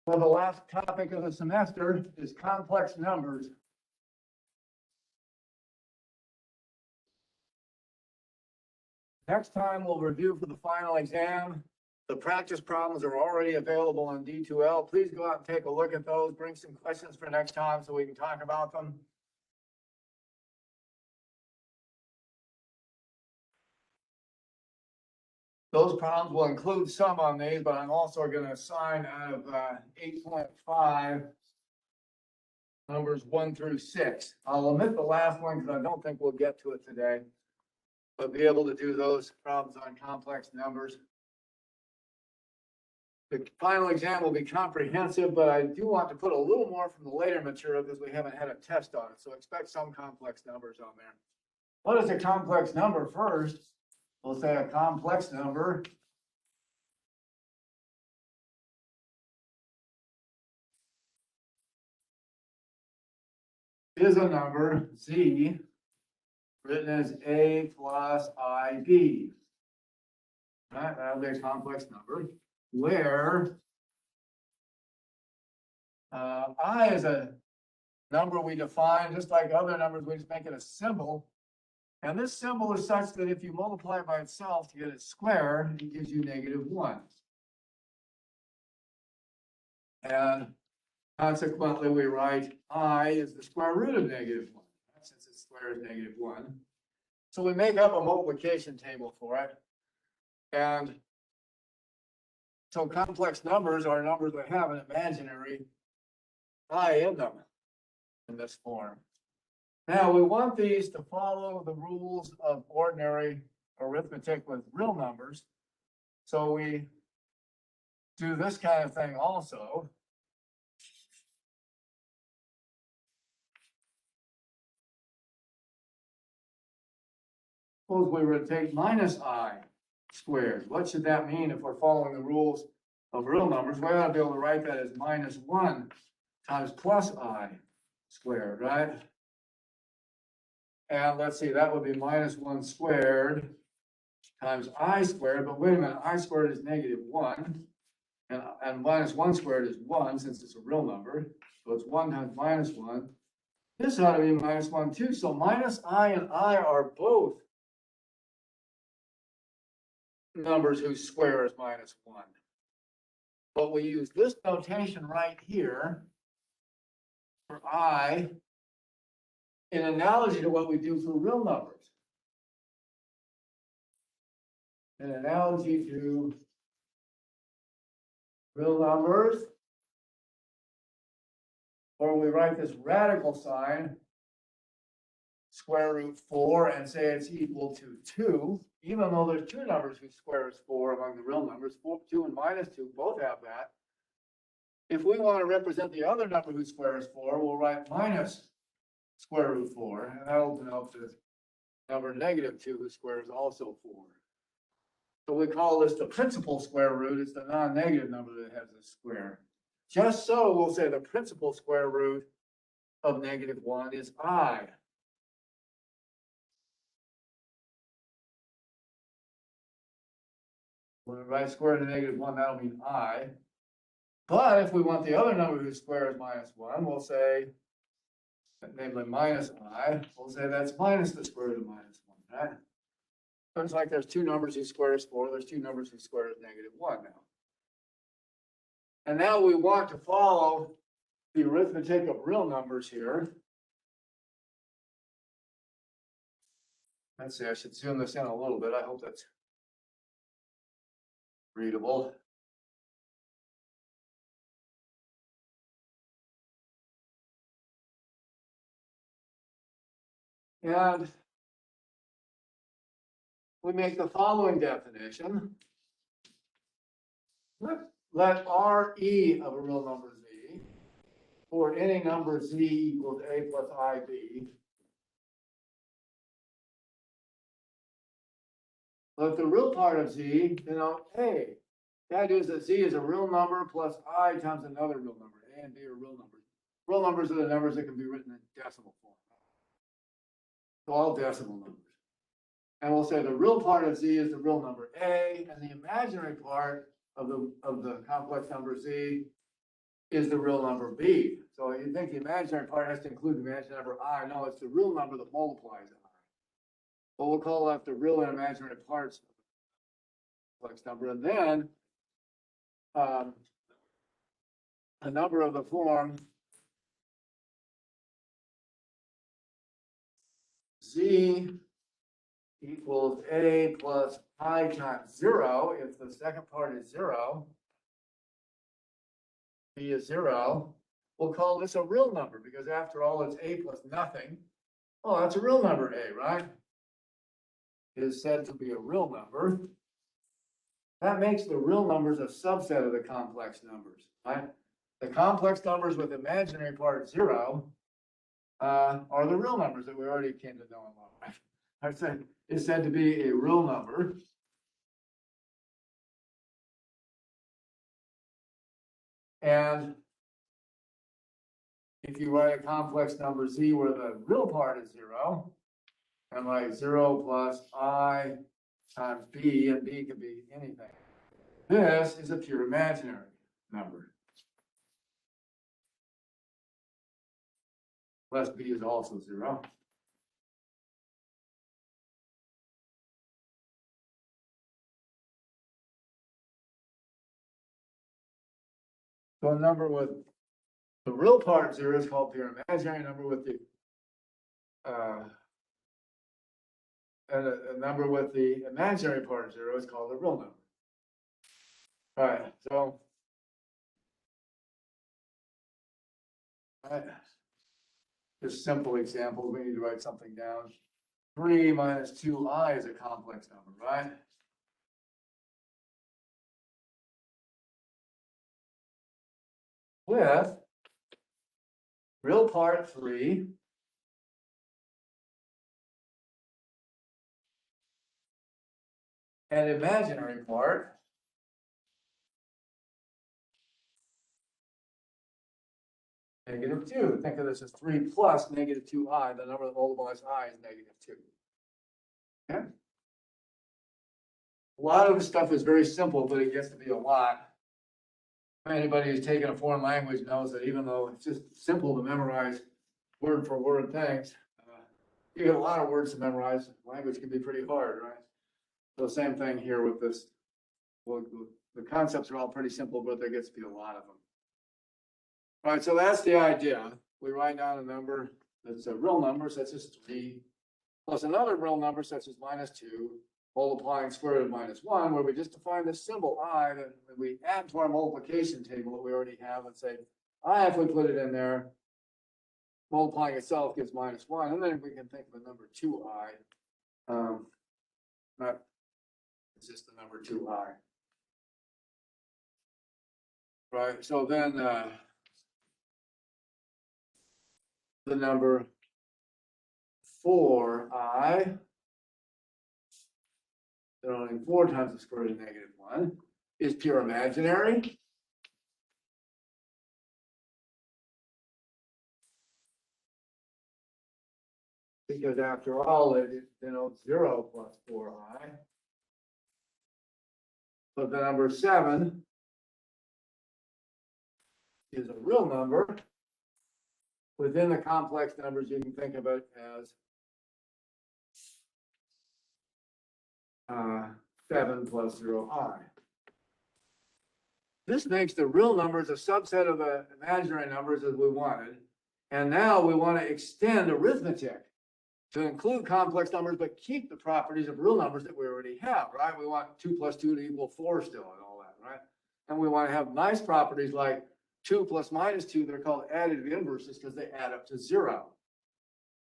Well, the last topic of the semester is complex numbers. Next time we'll review for the final exam. The practice problems are already available on D2L. Please go out and take a look at those. Bring some questions for next time so we can talk about them. Those problems will include some on these, but I'm also going to assign out of 8.5 numbers 1 through 6. I'll omit the last one because I don't think we'll get to it today, but be able to do those problems on complex numbers. The final exam will be comprehensive, but I do want to put a little more from the later material because we haven't had a test on it. So expect some complex numbers on there. What is a complex number first? We'll say a complex number is a number, Z, written as A plus IB. Right, that'll be a complex number where I is a number we define just like other numbers, we just make it a symbol. And this symbol is such that if you multiply it by itself to get its square, it gives you -1. And consequently, we write I is the square root of -1, since its square is -1. So we make up a multiplication table for it. And so complex numbers are numbers that have an imaginary I in them in this form. Now we want these to follow the rules of ordinary arithmetic with real numbers. So we do this kind of thing also. Suppose we were to take minus I squared. What should that mean if we're following the rules of real numbers? We ought to be able to write that as -1 times plus I squared, right? And let's see, that would be -1 squared times I squared, but wait a minute, I squared is -1, and -1 squared is 1 since it's a real number. So it's 1 times -1. This ought to be -1 too. So minus I and I are both numbers whose square is -1. But we use this notation right here for I in analogy to what we do for real numbers. An analogy to real numbers, or we write this radical sign, square root 4, and say it's equal to 2, even though there's two numbers whose square is 4 among the real numbers, 2 and -2 both have that. If we want to represent the other number whose square is 4, we'll write minus square root 4, and that'll denote the number -2 whose square is also 4. So we call this the principal square root. It's the non-negative number that has a square. Just so we'll say the principal square root of -1 is I. When we write square root of -1, that'll mean I. But if we want the other number whose square is -1, we'll say, namely minus I, we'll say that's minus the square root of -1, right? So it's like there's two numbers whose square is 4, there's two numbers whose square is -1 now. And now we want to follow the arithmetic of real numbers here. Let's see, I should zoom this in a little bit. I hope that's readable. And we make the following definition. Let RE of a real number Z, for any number Z equals A plus IB, let the real part of Z denote A. The idea is that Z is a real number plus I times another real number. A and B are real numbers. Real numbers are the numbers that can be written in decimal form. So all decimal numbers. And we'll say the real part of Z is the real number A, and the imaginary part of the complex number Z is the real number b. So you think the imaginary part has to include the imaginary number I. No, it's the real number that multiplies I. But we'll call that the real and imaginary parts of the complex number. And then a number of the form z equals a plus I times 0. If the second part is 0, b is 0, we'll call this a real number because after all, it's a plus nothing. Oh, that's a real number, a, right? It is said to be a real number. That makes the real numbers a subset of the complex numbers, right? The complex numbers with imaginary part 0 are the real numbers that we already came to know and love. I said it's said to be a real number. And if you write a complex number z where the real part is 0, and like 0 plus I times b, and b can be anything, this is a pure imaginary number. Plus b is also 0. So a number with the real part 0 is called pure imaginary. Number with the and a number with the imaginary part 0 is called a real number. All right, so just simple example, we need to write something down. 3 minus 2i is a complex number, right? With real part 3 and imaginary part -2. Think of this as 3 plus -2i. The number that multiplies I is -2. Okay. A lot of the stuff is very simple, but it gets to be a lot. Anybody who's taken a foreign language knows that even though it's just simple to memorize word for word things, you get a lot of words to memorize. Language can be pretty hard, right? So same thing here with this. Well, the concepts are all pretty simple, but there gets to be a lot of them. All right, so that's the idea. We write down a number that's a real number, such as 3, plus another real number such as -2, multiplying square root of -1, where we just define this symbol I that we add to our multiplication table that we already have and say, I, if we put it in there, multiplying itself gives -1, and then we can think of a number 2i. It's just the number 2i. Right, so then the number 4i, only 4 times the square root of -1, is pure imaginary. Because after all, it denotes 0 plus 4i. But the number 7 is a real number. Within the complex numbers, you can think of it as 7 plus 0i. This makes the real numbers a subset of the imaginary numbers as we wanted. And now we want to extend arithmetic to include complex numbers, but keep the properties of real numbers that we already have, right? We want 2 plus 2 to equal 4 still and all that, right? And we want to have nice properties like 2 plus -2, they're called additive inverses because they add up to 0.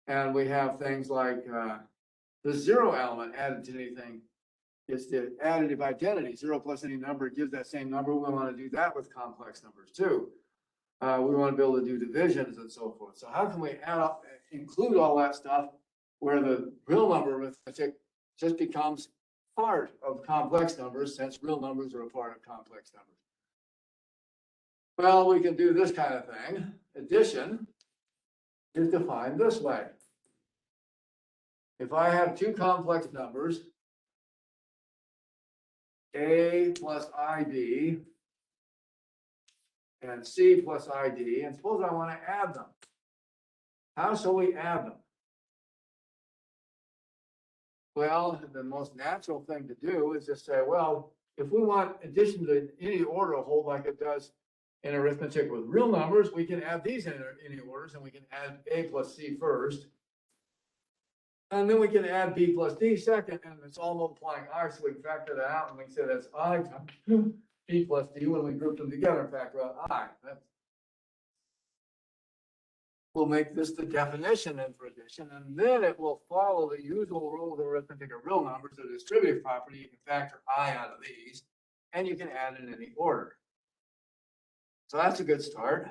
And we have things like the 0 element added to anything. It's the additive identity. 0 plus any number gives that same number. We want to do that with complex numbers too. We want to be able to do divisions and so forth. So how can we add up, include all that stuff where the real number arithmetic just becomes part of complex numbers, since real numbers are a part of complex numbers? Well, we can do this kind of thing. Addition is defined this way. If I have 2 complex numbers, a plus ib, and C plus ID, and suppose I want to add them. How shall we add them? Well, the most natural thing to do is just say, well, if we want addition to any order to hold like it does in arithmetic with real numbers, we can add these in any orders, and we can add A plus C first. And then we can add B plus D second, and it's all multiplying I, so we can factor that out, and we can say that's I times B plus D when we group them together and factor out I. We'll make this the definition in for addition, and then it will follow the usual rule of arithmetic of real numbers, the distributive property. You can factor I out of these, and you can add in any order. So that's a good start.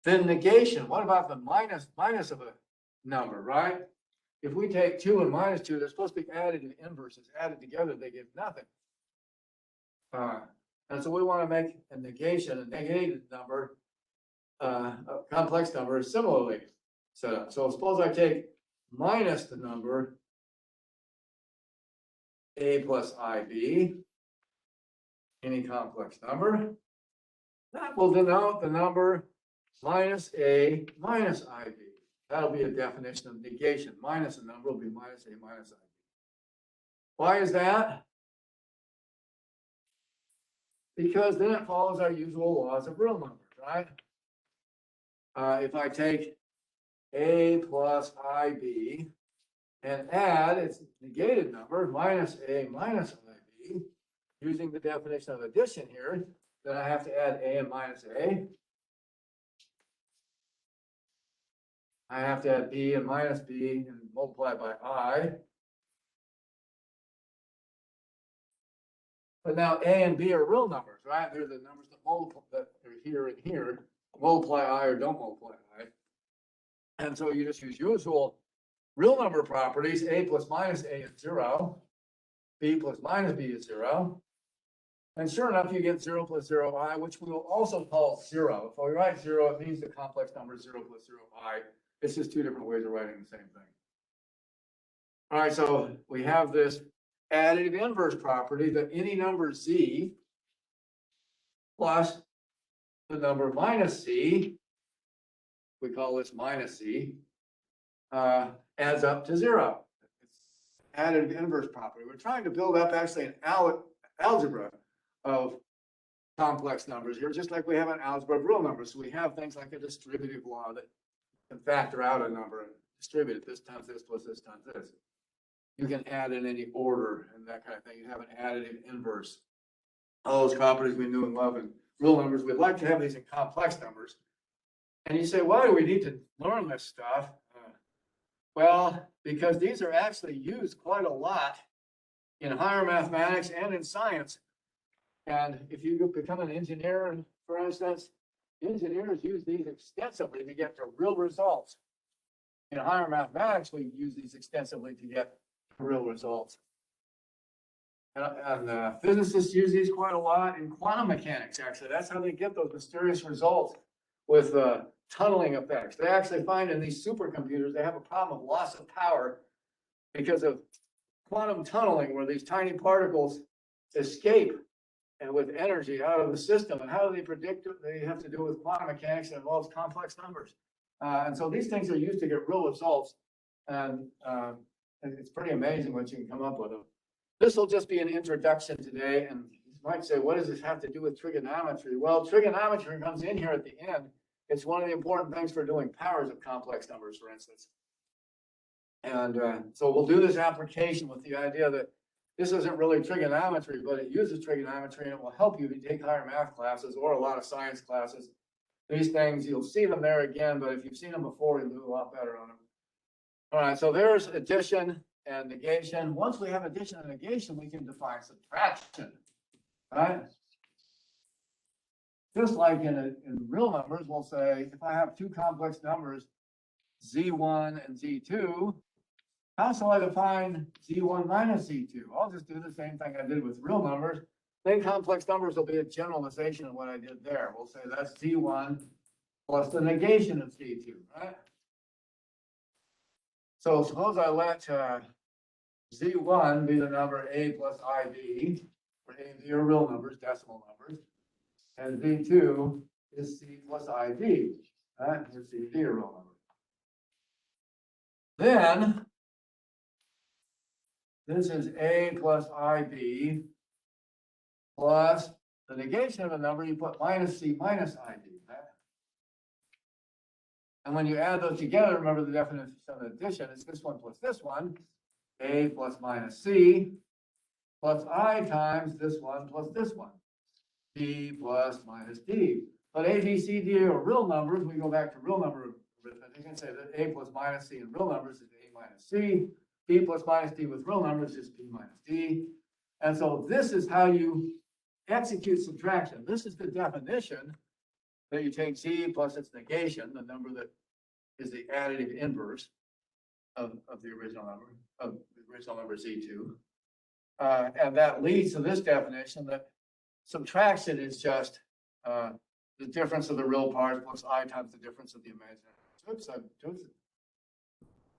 Then negation. What about the minus of a number, right? If we take 2 and minus 2, they're supposed to be added in inverses. Added together, they give nothing. And so we want to make a negation, a negated number, a complex number similarly set up. So suppose I take minus the number A plus IB, any complex number. That will denote the number minus A minus IB. That'll be a definition of negation. Minus a number will be minus A minus IB. Why is that? Because then it follows our usual laws of real numbers, right? If I take A plus IB and add its negated number minus A minus IB, using the definition of addition here, then I have to add A and minus A. I have to add B and minus B and multiply by I. But now A and B are real numbers, right? They're the numbers that multiply, that are here and here. Multiply I or don't multiply I. And so you just use usual real number properties. A plus minus A is 0. B plus minus B is 0. And sure enough, you get 0 plus 0i, which we will also call 0. If we write 0, it means the complex number is 0 plus 0i. It's just two different ways of writing the same thing. All right, so we have this additive inverse property that any number z plus the number minus c, we call this minus c, adds up to 0. It's additive inverse property. We're trying to build up actually an algebra of complex numbers here, just like we have an algebra of real numbers. So we have things like a distributive law that can factor out a number and distribute it, this times this plus this times this. You can add in any order and that kind of thing. You have an additive inverse. All those properties we knew and love in real numbers. We'd like to have these in complex numbers. And you say, why do we need to learn this stuff? Well, because these are actually used quite a lot in higher mathematics and in science. And if you become an engineer, for instance, engineers use these extensively to get to real results. In higher mathematics, we use these extensively to get real results. And physicists use these quite a lot in quantum mechanics, actually. That's how they get those mysterious results with tunneling effects. They actually find in these supercomputers, they have a problem of loss of power because of quantum tunneling, where these tiny particles escape and with energy out of the system. And how do they predict it? They have to do with quantum mechanics that involves complex numbers. And so these things are used to get real results. And it's pretty amazing what you can come up with. This will just be an introduction today. And you might say, what does this have to do with trigonometry? Well, trigonometry comes in here at the end. It's one of the important things for doing powers of complex numbers, for instance. And so we'll do this application with the idea that this isn't really trigonometry, but it uses trigonometry and it will help you if you take higher math classes or a lot of science classes. These things, you'll see them there again, but if you've seen them before, you'll do a lot better on them. All right, so there's addition and negation. Once we have addition and negation, we can define subtraction, right? Just like in real numbers, we'll say, if I have two complex numbers, Z1 and Z2, how shall I define Z1 minus Z2? I'll just do the same thing I did with real numbers. Then complex numbers will be a generalization of what I did there. We'll say that's Z1 plus the negation of Z2, right? So suppose I let Z1 be the number A plus IB, where A and B are real numbers, decimal numbers. And Z2 is C plus ID, right? Here's C, D, a real number. Then, this is A plus IB plus the negation of a number, you put minus C minus ID, right? And when you add those together, remember the definition of addition is this one plus this one, A plus minus C plus I times this one plus this one, D plus minus D. But A, B, C, D are real numbers. We go back to real number arithmetic and say that A plus minus C in real numbers is A minus C. B plus minus D with real numbers is B minus D. And so this is how you execute subtraction. This is the definition that you take Z plus its negation, the number that is the additive inverse of the original number Z2. And that leads to this definition that subtraction is just the difference of the real parts plus I times the difference of the imaginary. Oops,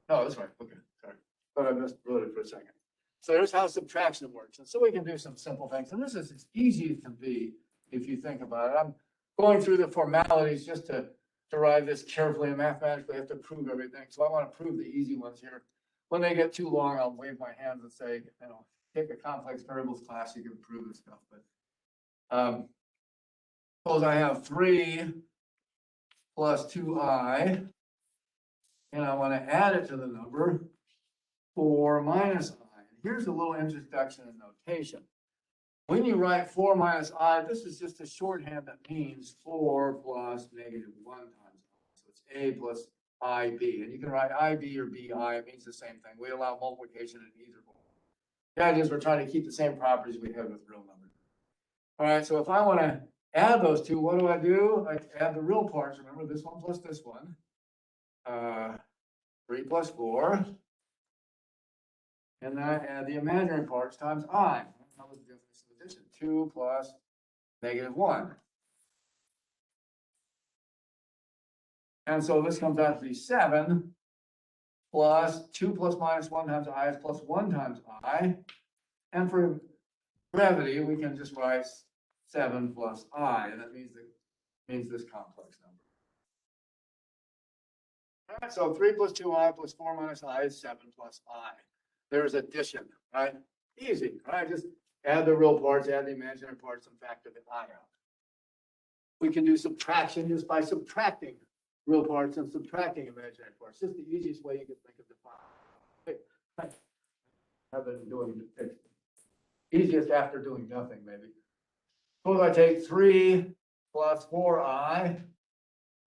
no, that's right. Okay, sorry. But I miswrote it for a second. So here's how subtraction works. And so we can do some simple things. And this is as easy as can be if you think about it. I'm going through the formalities just to derive this carefully and mathematically. I have to prove everything. So I want to prove the easy ones here. When they get too long, I'll wave my hands and say, take a complex variables class, you can prove this stuff. But suppose I have 3 plus 2i, and I want to add it to the number 4 minus I. Here's a little introduction and notation. When you write 4 minus I, this is just a shorthand that means 4 plus negative 1 times I. So it's A plus IB. And you can write IB or BI, it means the same thing. We allow multiplication in either form. The idea is we're trying to keep the same properties we have with real numbers. All right, so if I want to add those two, what do? I add the real parts. Remember, this one plus this one. 3 plus 4. And then I add the imaginary parts times I. That was the definition of addition. 2 plus negative 1. And so this comes out to be 7 plus 2 plus minus 1 times I is plus 1 times I. And for brevity, we can just write 7 plus I, and that means this complex number. All right, so 3 plus 2i plus 4 minus I is 7 plus I. There's addition, right? Easy, right? Just add the real parts, add the imaginary parts, and factor the I out. We can do subtraction just by subtracting real parts and subtracting imaginary parts. Just the easiest way you can think of defining. I've been doing it. Easiest after doing nothing, maybe. Suppose I take 3 plus 4i,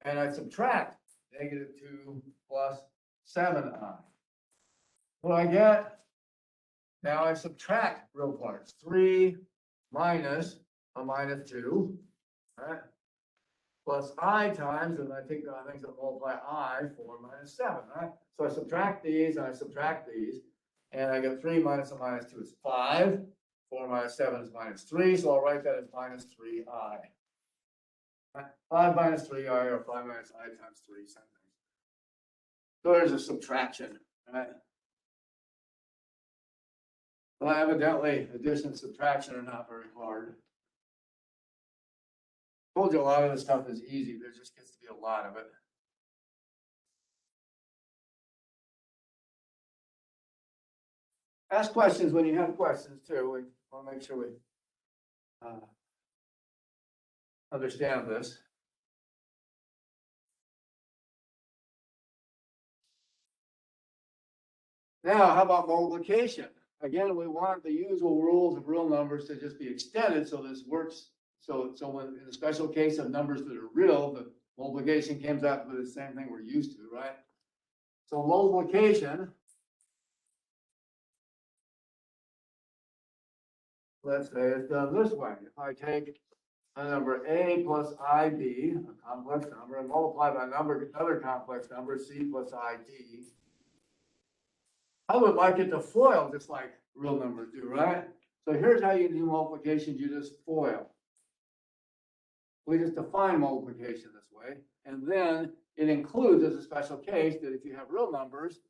and I subtract negative 2 plus 7i. What do I get? Now I subtract real parts. 3 minus a minus 2, right? Plus I times, and I take the things that multiply I, 4 minus 7, right? So I subtract these and I subtract these, and I get 3 minus a minus 2 is 5. 4 minus 7 is minus 3, so I'll write that as minus 3i. 5 minus 3i, or 5 minus I times 3, same thing. So there's a subtraction, right? Well, evidently, addition and subtraction are not very hard. I told you a lot of this stuff is easy. There just gets to be a lot of it. Ask questions when you have questions, too. We want to make sure we understand this. Now, how about multiplication? Again, we want the usual rules of real numbers to just be extended so this works. So when in the special case of numbers that are real, the multiplication comes out with the same thing we're used to, right? So multiplication, let's say it's done this way. If I take a number A plus IB, a complex number, and multiply by another complex number, C plus ID, I would like it to FOIL just like real numbers do, right? So here's how you do multiplication. You just FOIL. We just define multiplication this way. And then it includes as a special case that if you have real numbers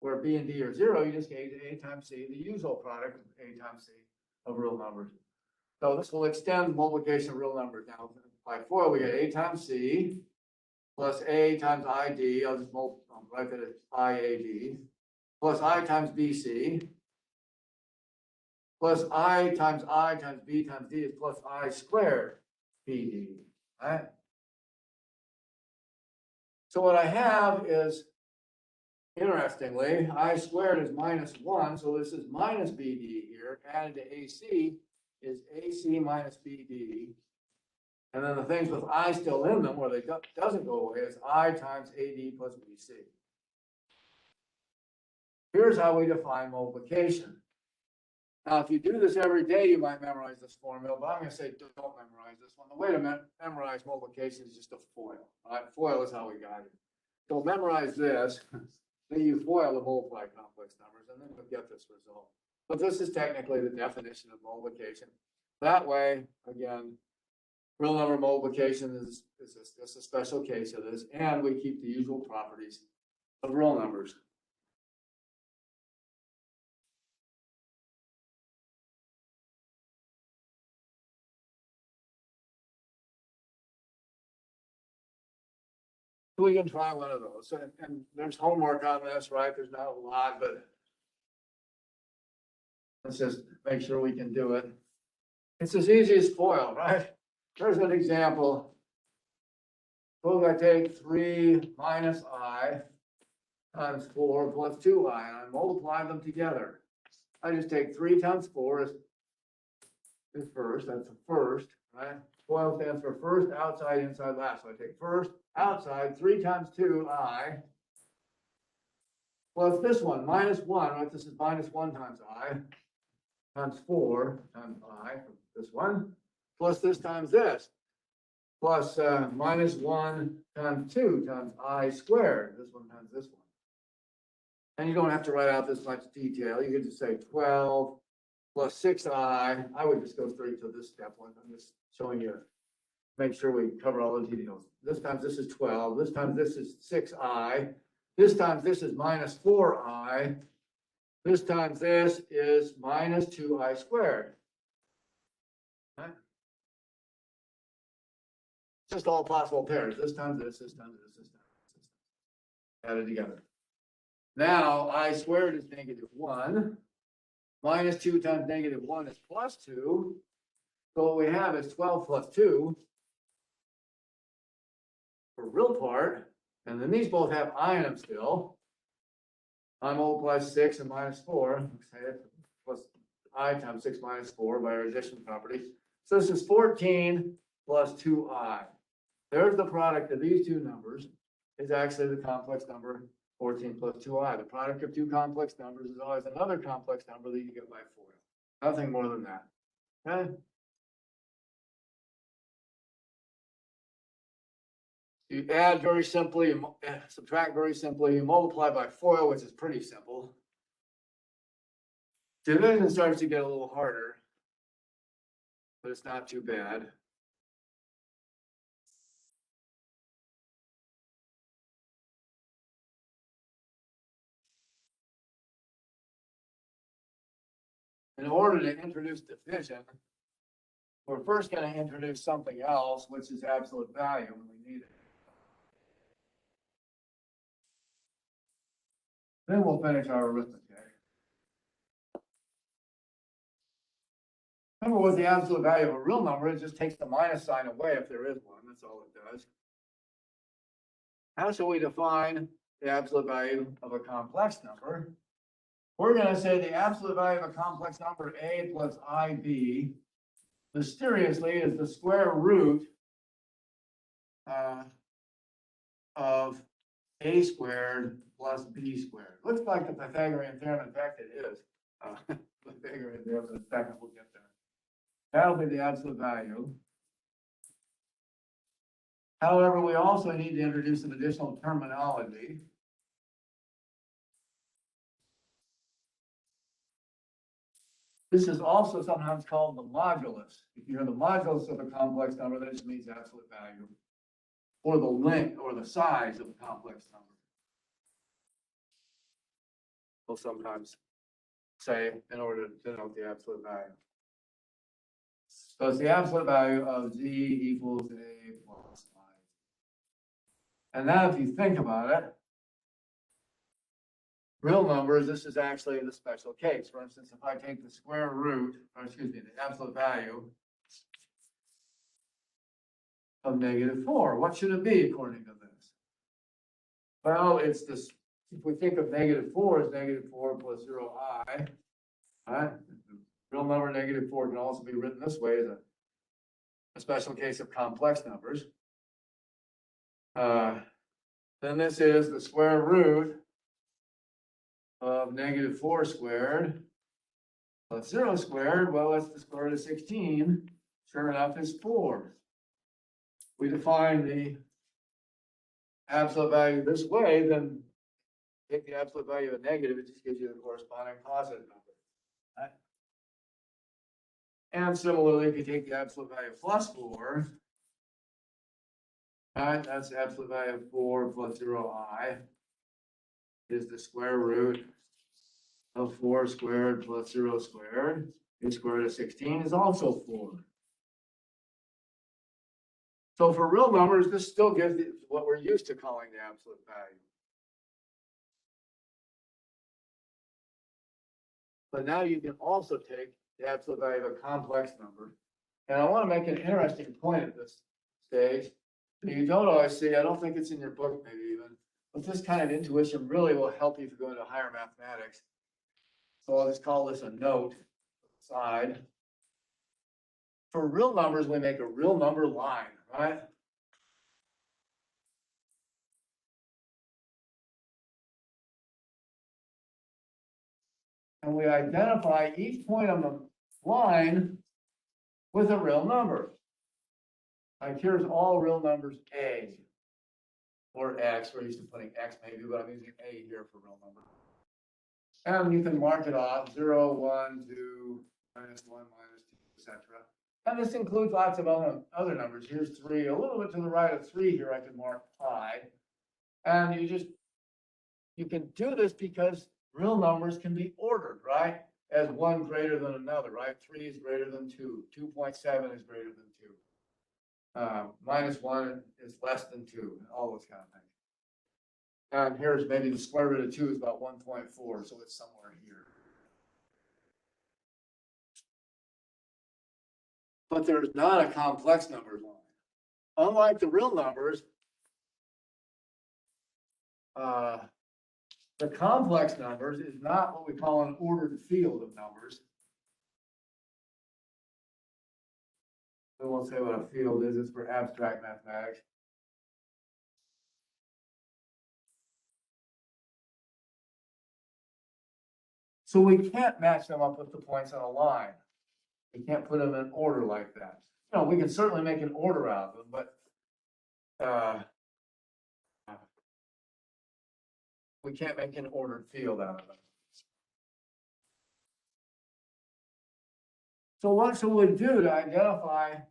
where B and D are 0, you just get A times C, the usual product of A times C of real numbers. So this will extend multiplication of real numbers. Now, by FOIL, we get A times C plus A times ID, I'll just write that as IAD, plus I times BC, plus I times B times D is plus I squared BD, right? So what I have is, interestingly, I squared is -1, so this is minus BD here, added to AC is AC minus BD. And then the things with I still in them, where they doesn't go away, is I times AD plus BC. Here's how we define multiplication. Now, if you do this every day, you might memorize this formula, but I'm going to say don't memorize this one. The way to memorize multiplication is just a FOIL. Right? FOIL is how we got it. So memorize this, then you FOIL the multiply complex numbers, and then you'll get this result. But this is technically the definition of multiplication. That way, again, real number multiplication is a special case of this, and we keep the usual properties of real numbers. We can try one of those, and there's homework on this, right? There's not a lot, but let's just make sure we can do it. It's as easy as FOIL, right? Here's an example. Suppose I take 3 minus I times 4 plus 2I, and I multiply them together. I just take 3 times 4 is first, that's the first, right? FOIL stands for first, outside, inside, last. So I take first, outside, 3 times 2I, plus this one, -1, right? This is -1 times I, times 4 times I, this one, plus this times this, plus -1 times 2 times I squared, this one times this one. And you don't have to write out this much detail. You can just say 12 plus 6I. I would just go straight to this step one. I'm just showing you, make sure we cover all the details. This time this is 12. This time this is 6I. This time this is -4I. This time this is -2I squared. Right? Just all possible pairs. This time this, this time this, this time this. Added together. Now I squared is -1. -2 times -1 is +2. So what we have is 12 plus 2 for real part. And then these both have I in them still. I multiply 6 and -4. Okay, plus I times 6 minus 4 by our addition property. So this is 14 plus 2I. There's the product of these two numbers is actually the complex number 14 plus 2I. The product of two complex numbers is always another complex number that you get by FOIL. Nothing more than that. Okay? You add very simply, you subtract very simply, you multiply by FOIL, which is pretty simple. Division starts to get a little harder, but it's not too bad. In order to introduce division, we're first going to introduce something else, which is absolute value when we need it. Then we'll finish our arithmetic. Remember, what the absolute value of a real number is, just takes the minus sign away if there is one. That's all it does. How shall we define the absolute value of a complex number? We're going to say the absolute value of a complex number A plus IB, mysteriously, is the square root of A squared plus B squared. Looks like the Pythagorean theorem. In fact, it is. Pythagorean theorem. In a second, we'll get there. That'll be the absolute value. However, we also need to introduce some additional terminology. This is also sometimes called the modulus. If you hear the modulus of a complex number, that just means absolute value, or the length or the size of a complex number. We'll sometimes say in order to denote the absolute value. So it's the absolute value of z equals a plus I. And now if you think about it, real numbers, this is actually the special case. For instance, if I take the square root, or excuse me, the absolute value of -4, what should it be according to this? Well, it's this, if we think of -4 as -4 plus 0i, right? Real number -4 can also be written this way as a special case of complex numbers. Then this is the square root of -4 squared plus 0 squared. Well, it's the square root of 16. Sure enough, is 4. We define the absolute value this way, then take the absolute value of a negative, it just gives you the corresponding positive number. Right? And similarly, if you take the absolute value of plus 4, right, that's the absolute value of 4 plus 0i is the square root of 4 squared plus 0 squared. The square root of 16 is also 4. So for real numbers, this still gives you what we're used to calling the absolute value. But now you can also take the absolute value of a complex number. And I want to make an interesting point at this stage that you don't always see. I don't think it's in your book, maybe even. But this kind of intuition really will help you if you go into higher mathematics. So I'll just call this a note side. For real numbers, we make a real number line, right? And we identify each point on the line with a real number. Like here's all real numbers A or X. We're used to putting X maybe, but I'm using A here for real number. And you can mark it off 0, 1, 2, -1, -2, etc. And this includes lots of other numbers. Here's 3, a little bit to the right of 3 here, I can mark pi. And you can do this because real numbers can be ordered, right? As one greater than another, right? 3 is greater than 2. 2.7 is greater than 2. -1 is less than 2, all those kind of things. And here's maybe the square root of 2 is about 1.4, so it's somewhere here. But there's not a complex numbers line. Unlike the real numbers, the complex numbers is not what we call an ordered field of numbers. We won't say what a field is, it's for abstract mathematics. So we can't match them up with the points on a line. We can't put them in order like that. You know, we can certainly make an order out of them, but we can't make an ordered field out of them. So what should we do to identify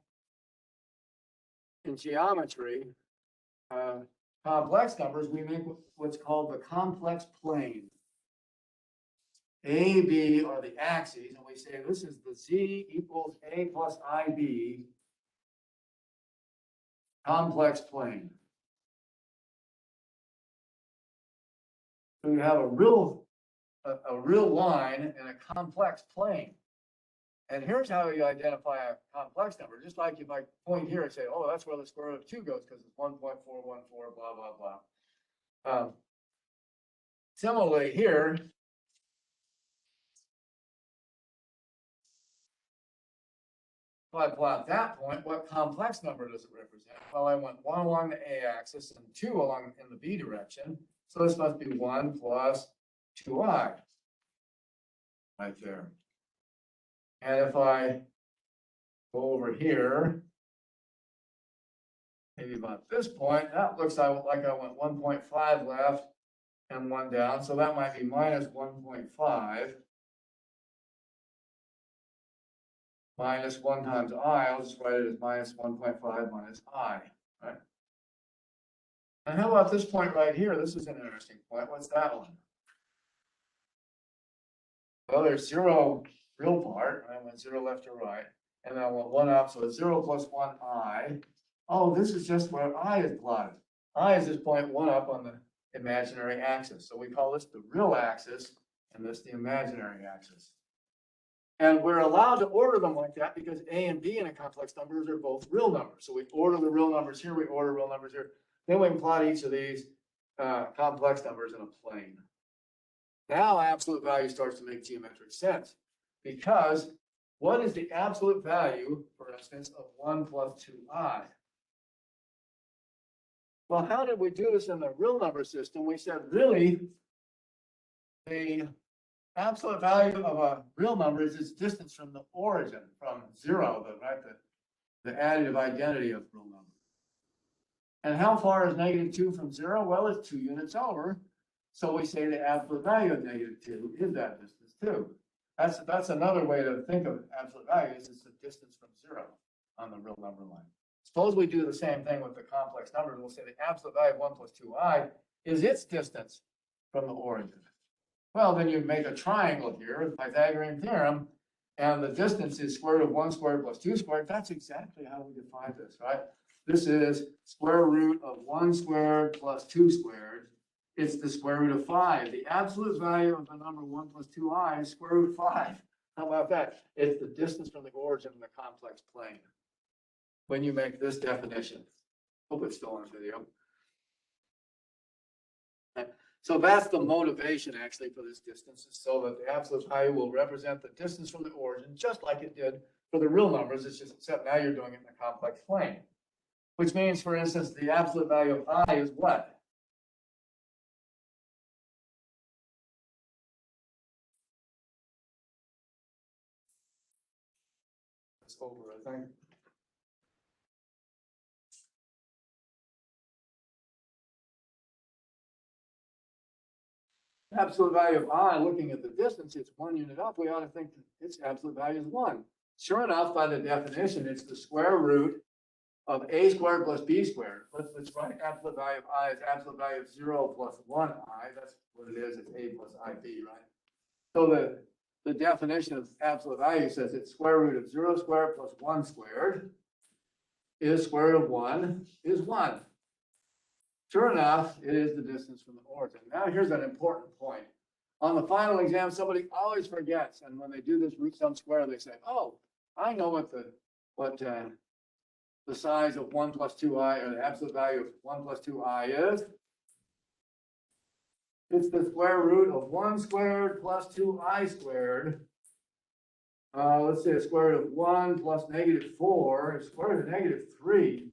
in geometry complex numbers? We make what's called the complex plane. A, B are the axes, and we say this is the z equals a plus ib complex plane. So you have a real line and a complex plane. And here's how you identify a complex number. Just like if I point here and say, oh, that's where the square root of 2 goes because it's 1.414, blah, blah, blah. Similarly here, if I plot that point, what complex number does it represent? Well, I went 1 along the a-axis and 2 along in the b direction. So this must be 1 plus 2i right there. And if I go over here, maybe about this point, that looks like I went 1.5 left and 1 down. So that might be minus 1.5 minus 1 times I. I'll just write it as minus 1.5 minus I, right? And how about this point right here? This is an interesting point. What's that one? Well, there's 0 real part. I went 0 left to right. and then I want one up, so it's 0 plus 1i. Oh, this is just where I is plotted. I is this point 1 up on the imaginary axis. So we call this the real axis, and this the imaginary axis. And we're allowed to order them like that because A and B in a complex numbers are both real numbers. So we order the real numbers here, we order real numbers here. Then we can plot each of these complex numbers in a plane. Now absolute value starts to make geometric sense, because what is the absolute value, for instance, of 1 plus 2i? Well, how did we do this in the real number system? We said really the absolute value of a real number is its distance from the origin, from 0, the additive identity of real number. And how far is -2 from 0? Well, it's 2 units over. So we say the absolute value of -2 is that distance too. That's another way to think of absolute value, is it's the distance from 0 on the real number line. Suppose we do the same thing with the complex numbers. We'll say the absolute value of 1 plus 2i is its distance from the origin. Well, then you make a triangle here, the Pythagorean theorem, and the distance is square root of 1 squared plus 2 squared. That's exactly how we define this, right? This is square root of 1 squared plus 2 squared. It's the square root of 5. The absolute value of the number 1 plus 2i is square root of 5. How about that? It's the distance from the origin in the complex plane. When you make this definition, hope it's still on video. So that's the motivation actually for this distance, is so that the absolute value will represent the distance from the origin, just like it did for the real numbers. It's just, except now you're doing it in a complex plane, which means, for instance, the absolute value of I is what? It's over, I think. Absolute value of I, looking at the distance, it's 1 unit up. We ought to think that its absolute value is 1. Sure enough, by the definition, it's the square root of a squared plus b squared. Let's write absolute value of I is absolute value of 0 plus 1i. That's what it is. It's a plus ib, right? So the definition of absolute value says it's square root of 0 squared plus 1 squared is square root of 1 is 1. Sure enough, it is the distance from the origin. Now here's an important point. On the final exam, somebody always forgets, and when they do this root sum square, they say, "Oh, I know what the size of 1 plus 2i, or the absolute value of 1 plus 2i is. It's the square root of 1 squared plus 2i squared. Let's say the square root of 1 plus -4, square root of -3.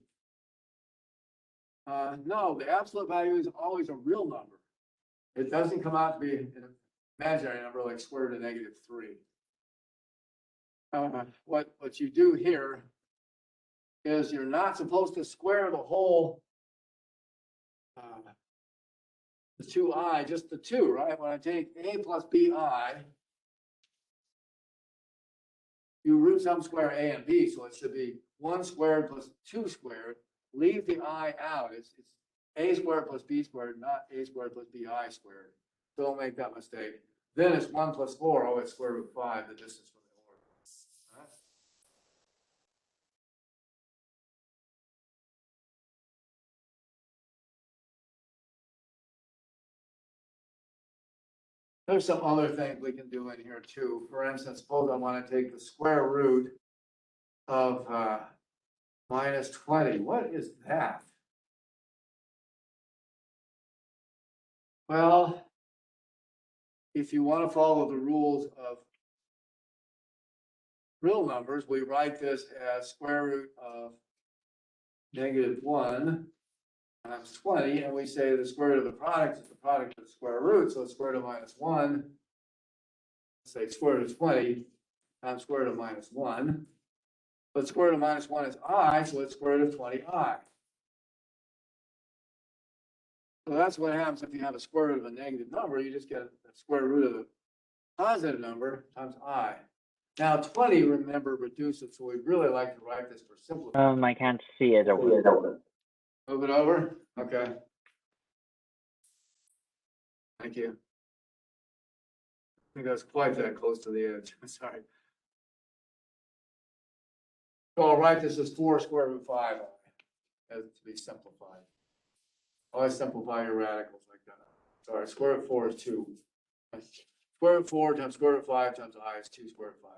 No, the absolute value is always a real number. It doesn't come out to be an imaginary number like square root of -3. What you do here is you're not supposed to square the whole, the 2i, just the 2, right? When I take a plus bi, you root sum square a and b, so it should be 1 squared plus 2 squared. Leave the I out. It's a squared plus b squared, not a squared plus bi squared. Don't make that mistake. Then it's 1 plus 4. Oh, it's square root of 5, the distance from the origin. Right? There's some other things we can do in here too. For instance, suppose I want to take the square root of -20. What is that? Well, if you want to follow the rules of real numbers, we write this as square root of -1 times 20, and we say the square root of the product is the product of the square root, so it's square root of -1. Let's say square root of 20 times square root of -1. But square root of -1 is I, so it's square root of 20i. So that's what happens if you have a square root of a negative number. You just get a square root of a positive number times I. Now 20, remember, reduces, so we really like to write this for simplification. I can't see it over. Move it over? Okay. Thank you. I think that's quite that close to the edge. Sorry. So I'll write this as 4 square root 5 as to be simplified. Always simplify your radicals like that. Sorry, square root 4 is 2. Square root 4 times square root 5 times I is 2 square root 5.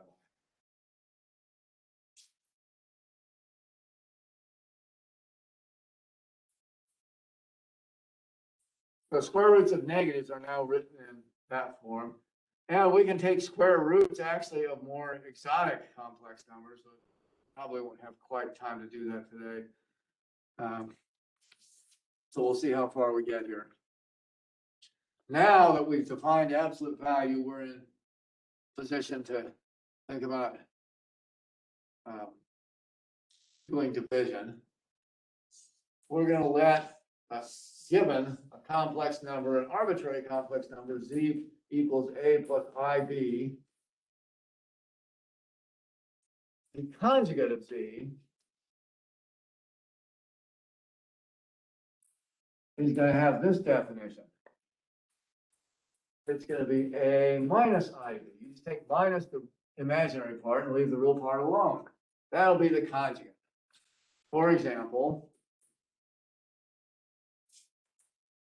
The square roots of negatives are now written in that form. And we can take square roots actually of more exotic complex numbers. But probably won't have quite time to do that today. So we'll see how far we get here. Now that we've defined absolute value, we're in position to think about doing division. We're going to let given a complex number, an arbitrary complex number, z equals a plus ib, the conjugate of z is going to have this definition. It's going to be a minus ib. You just take minus the imaginary part and leave the real part alone. That'll be the conjugate. For example,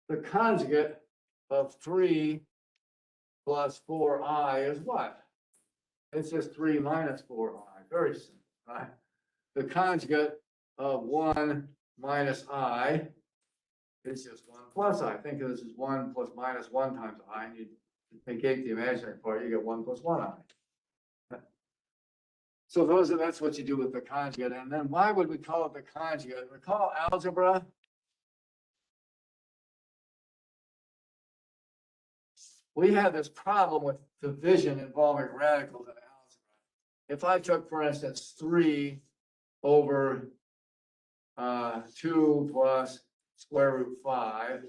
the conjugate of 3 plus 4i is what? It's just 3 minus 4i. Very simple, right? The conjugate of 1 minus I is just 1 plus I. Think of this as 1 plus minus 1 times I. And you negate the imaginary part, you get 1 plus 1i. So that's what you do with the conjugate. And then why would we call it the conjugate? Recall algebra? We had this problem with division involving radicals in algebra. If I took, for instance, 3 over 2 plus square root 5,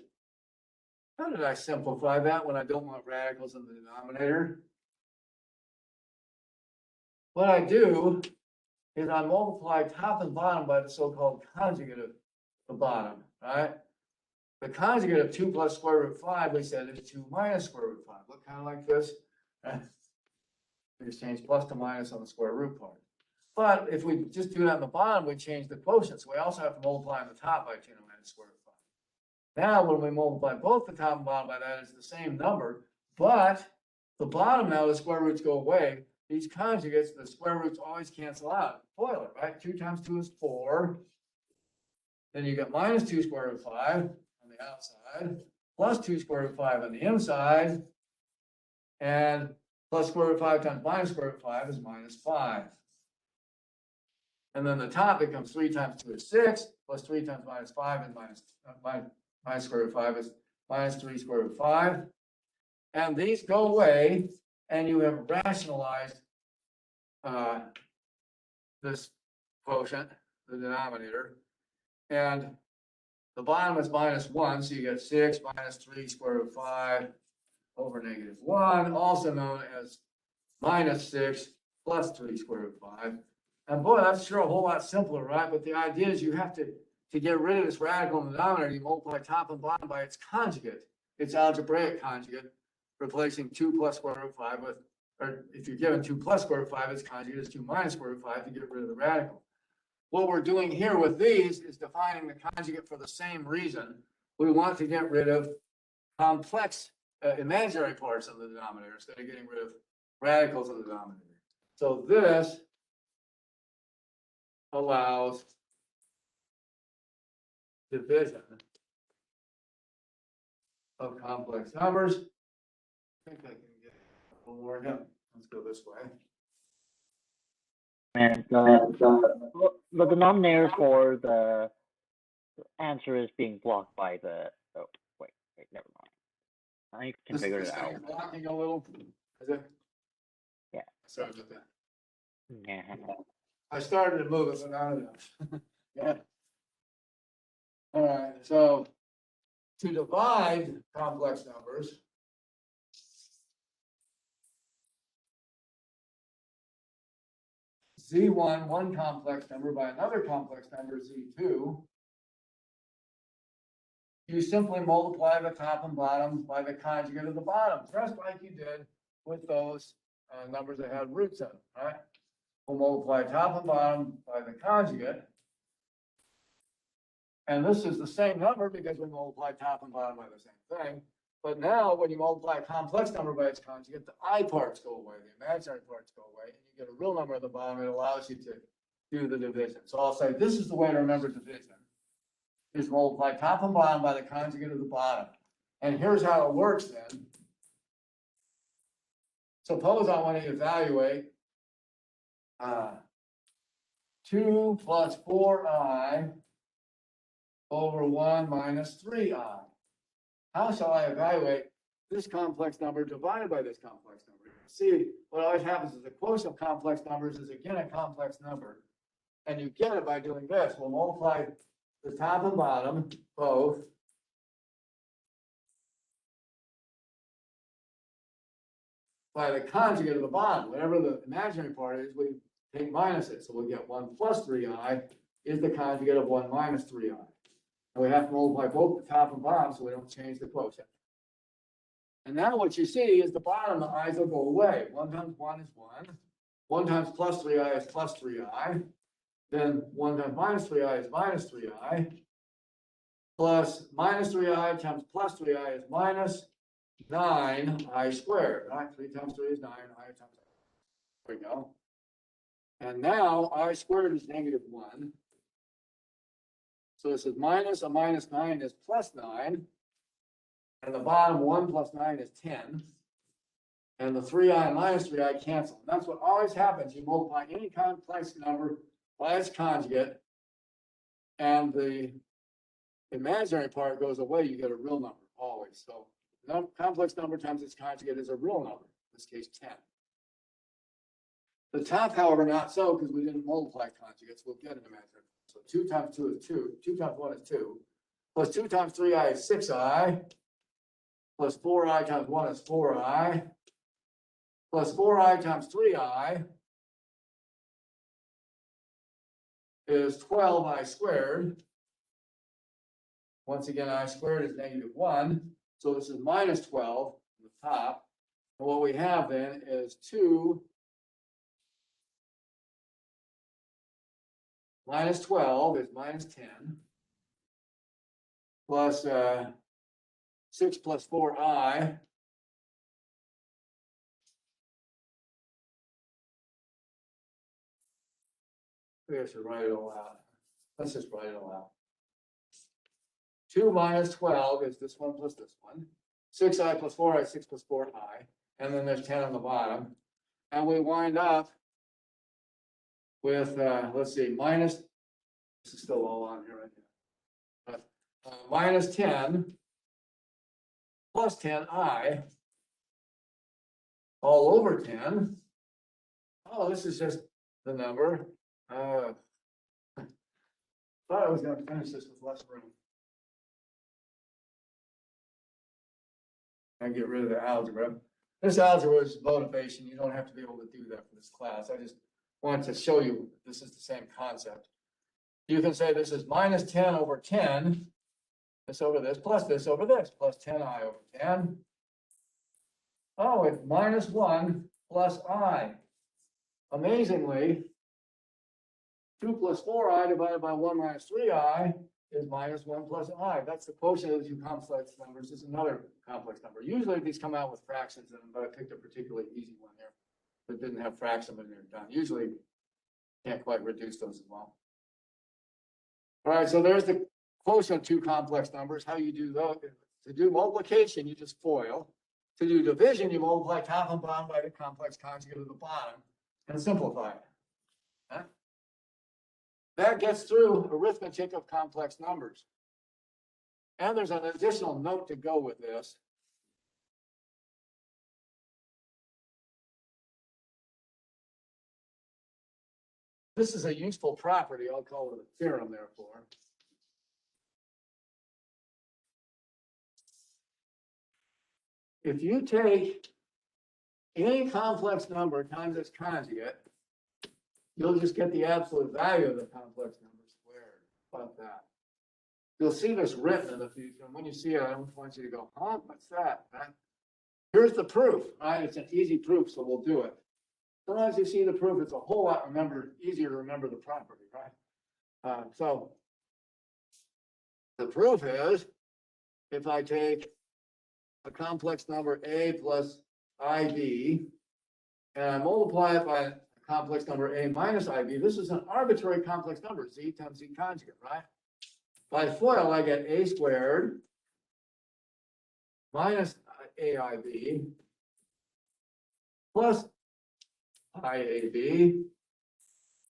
how did I simplify that when I don't want radicals in the denominator? What I do is I multiply top and bottom by the so-called conjugate of the bottom, right? The conjugate of 2 plus square root 5, we said, is 2 minus square root 5. Look kind of like this. Right? We just change plus to minus on the square root part. But if we just do that on the bottom, we change the quotient. So we also have to multiply on the top by 2 minus square root 5. Now, when we multiply both the top and bottom by that, it's the same number. But the bottom now, the square roots go away. These conjugates, the square roots always cancel out. FOIL it, right? 2 times 2 is 4. Then you get minus 2 square root 5 on the outside, plus 2 square root 5 on the inside, and plus square root 5 times minus square root 5 is minus 5. And then the top becomes 3 times 2 is 6, plus 3 times minus 5 is minus square root 5 is minus 3 square root 5. And these go away, and you have rationalized this quotient, the denominator. And the bottom is minus 1, so you get 6 minus 3 square root 5 over negative 1, also known as minus 6 plus 3 square root 5. And boy, that's sure a whole lot simpler, right? But the idea is you have to get rid of this radical in the denominator, you multiply top and bottom by its conjugate, its algebraic conjugate, replacing 2 plus square root 5 with, or if you're given 2 plus square root 5, its conjugate is 2 minus square root 5 to get rid of the radical. What we're doing here with these is defining the conjugate for the same reason. We want to get rid of complex imaginary parts of the denominator instead of getting rid of radicals in the denominator. So this allows division of complex numbers. I think I can get a little more. Yeah, let's go this way. And the denominator for the answer is being blocked by the. Oh, wait, never mind. I can figure it out. Blocking a little. Is it? Yeah. Sorry about that. Yeah. I started to move it, but not enough. Yeah. All right. So to divide complex numbers, Z1, one complex number, by another complex number, Z2, you simply multiply the top and bottom by the conjugate of the bottom, just like you did with those numbers that had roots in them, right? we'll multiply top and bottom by the conjugate. And this is the same number because we multiply top and bottom by the same thing. But now when you multiply a complex number by its conjugate, the I parts go away, the imaginary parts go away, and you get a real number at the bottom. It allows you to do the division. So I'll say this is the way to remember division, is multiply top and bottom by the conjugate of the bottom. And here's how it works then. Suppose I want to evaluate 2 plus 4i over 1 minus 3i. How shall I evaluate this complex number divided by this complex number? See, what always happens is the quotient of complex numbers is again a complex number. And you get it by doing this. We'll multiply the top and bottom both by the conjugate of the bottom. Whatever the imaginary part is, we take minus it. So we'll get 1 plus 3i is the conjugate of 1 minus 3i. And we have to multiply both the top and bottom so we don't change the quotient. And now what you see is the bottom, the i's will go away. 1 times 1 is 1. 1 times plus 3i is plus 3i. Then 1 times minus 3i is minus 3i. Plus minus 3i times plus 3i is minus 9i squared. Right? 3 times 3 is 9, I times 8. There we go. And now I squared is negative 1. So this is minus a minus 9 is plus 9. And the bottom 1 plus 9 is 10. And the 3i and minus 3i cancel. And that's what always happens. You multiply any complex number by its conjugate, and the imaginary part goes away, you get a real number always. So complex number times its conjugate is a real number, in this case 10. The top, however, not so, because we didn't multiply conjugates. We'll get an imaginary. So 2 times 2 is 2. 2 times 1 is 2. Plus 2 times 3i is 6i. Plus 4i times 1 is 4i. Plus 4i times 3i is 12i squared. Once again, I squared is negative 1. So this is minus 12 on the top. And what we have then is 2 minus 12 is minus 10. Plus 6 plus 4i. Maybe I should write it all out. Let's just write it all out. 2 minus 12 is this one plus this one. 6i plus 4i, 6 plus 4i. And then there's 10 on the bottom. And we wind up with, let's see, minus, this is still all on here right now. Minus 10 plus 10i all over 10. Oh, this is just the number. Thought I was going to finish this with less room. I get rid of the algebra. This algebra is motivation. You don't have to be able to do that for this class. I just wanted to show you this is the same concept. You can say this is minus 10 over 10, this over this, plus 10i over 10. Oh, it's minus 1 plus I. Amazingly, 2 plus 4i divided by 1 minus 3i is minus 1 plus I. That's the quotient of the two complex numbers. This is another complex number. Usually these come out with fractions in them, but I picked a particularly easy one here that didn't have fractions in there done. Usually can't quite reduce those as well. All right, so there's the quotient of two complex numbers. How you do those? To do multiplication, you just FOIL. To do division, you multiply top and bottom by the complex conjugate of the bottom and simplify it. Huh? That gets through arithmetic of complex numbers. And there's an additional note to go with this. This is a useful property. I'll call it a theorem, therefore. If you take any complex number times its conjugate, you'll just get the absolute value of the complex number squared. How about that? You'll see this written in the future. And when you see it, I don't want you to go, huh, what's that? Here's the proof, right? It's an easy proof, so we'll do it. sometimes you see the proof, it's a whole lot easier to remember the property, right? So the proof is, if I take a complex number A plus IB, and I multiply it by a complex number A minus IB, this is an arbitrary complex number, Z times Z conjugate, right? By FOIL, I get A squared minus AIB plus IAB,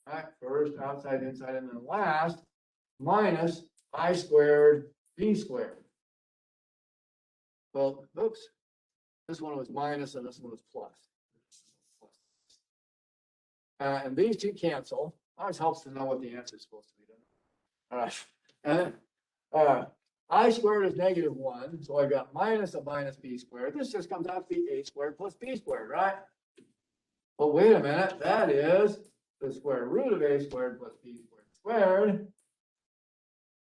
right? First, outside, inside, and then last, minus I squared B squared. Well, oops, this one was minus and this one was plus. And these two cancel. Always helps to know what the answer is supposed to be. All right. And I squared is -1, so I got minus a minus B squared. This just comes out to be A squared plus B squared, right? But wait a minute, that is the square root of A squared plus B squared,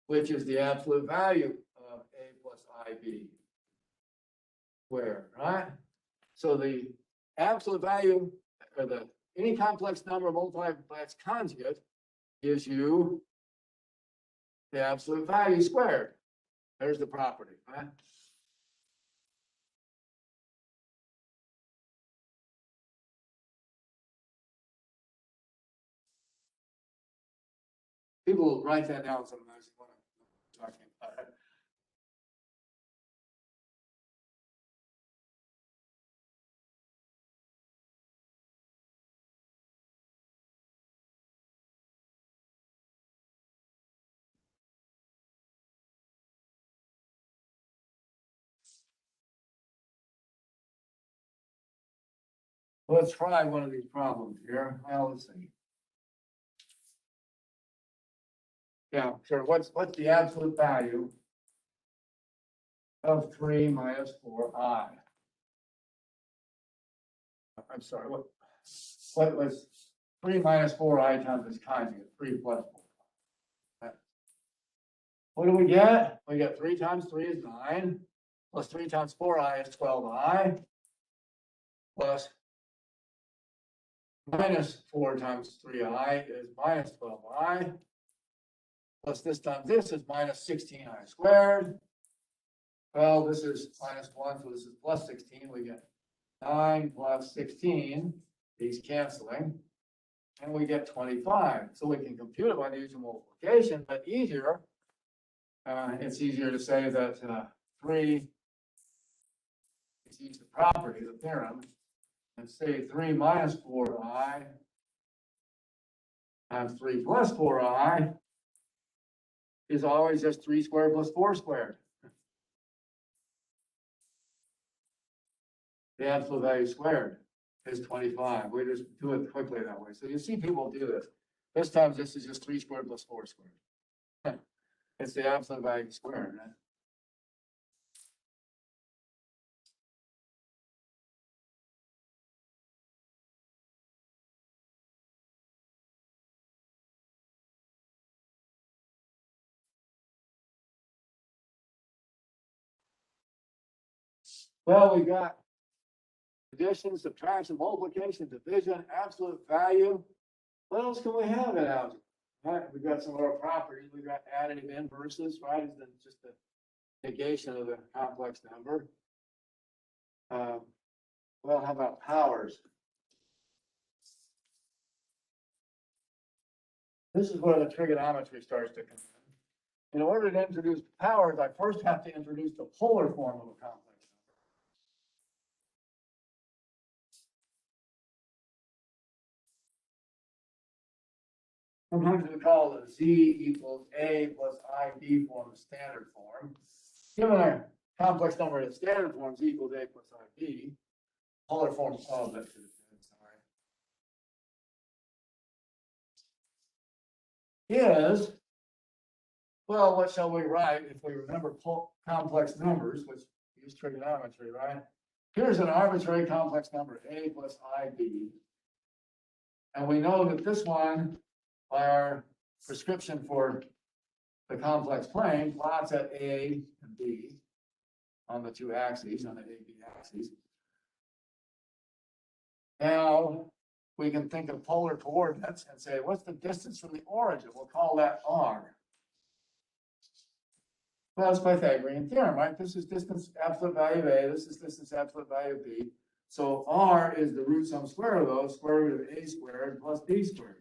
which is the absolute value of A plus IB squared, right? So the absolute value, or any complex number multiplied by its conjugate, gives you the absolute value squared. There's the property, right? People write that down sometimes when I'm talking about it. Let's try one of these problems here. Well, let's see. Yeah, sure. What's the absolute value of 3 minus 4i? I'm sorry, what was 3 minus 4i times its conjugate, 3 plus 4. What do we get? We get 3 times 3 is 9, plus 3 times 4i is 12i, plus minus 4 times 3i is minus 12i, plus this times this is minus 16i squared. Well, this is minus 1, so this is plus 16. We get 9 plus 16, these canceling, and we get 25. So we can compute it by the use of multiplication, but easier, it's easier to say that 3 is use the property, the theorem, and say 3 minus 4i times 3 plus 4i is always just 3 squared plus 4 squared. The absolute value squared is 25. We just do it quickly that way. So you see people do this. This time this is just 3 squared plus 4 squared. It's the absolute value squared. Right? Well, we got addition, subtraction, multiplication, division, absolute value. What else can we have in algebra? Right, we've got some of our properties. We've got additive inverses, right? Is just the negation of the complex number. Well, how about powers? This is where the trigonometry starts to come in. In order to introduce powers, I first have to introduce the polar form of a complex number. Sometimes we call it Z equals A plus IB form, the standard form. Given a complex number in standard form, Z equals A plus IB, polar form of it. Is, well, what shall we write if we remember complex numbers, which use trigonometry, right? Here's an arbitrary complex number, A plus IB. And we know that this one, by our prescription for the complex plane, plots at A and B on the two axes, on the AB axes. Now, we can think of polar coordinates and say, what's the distance from the origin? We'll call that r. Well, that's Pythagorean theorem, right? This is distance absolute value of A, this is distance absolute value of B. So r is the root sum square of those, square root of A squared plus B squared.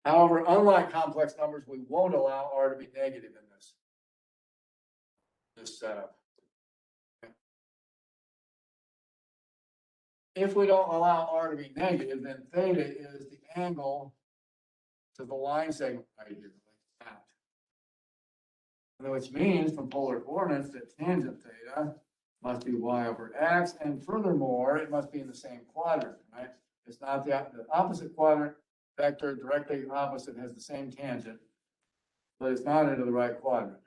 However, unlike complex numbers, we won't allow r to be negative in this setup. If we don't allow r to be negative, then theta is the angle to the line segment right here, like that. Which means from polar coordinates that tangent theta must be y over x, and furthermore, it must be in the same quadrant, right? It's not the opposite quadrant vector directly opposite has the same tangent, but it's not into the right quadrant.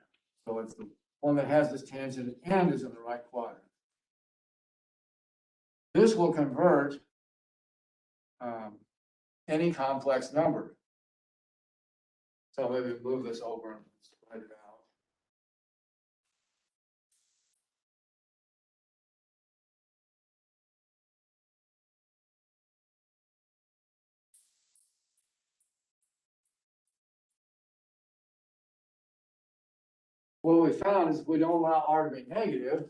So it's the one that has this tangent and is in the right quadrant. This will convert any complex number. So maybe move this over and write it out. What we found is if we don't allow r to be negative,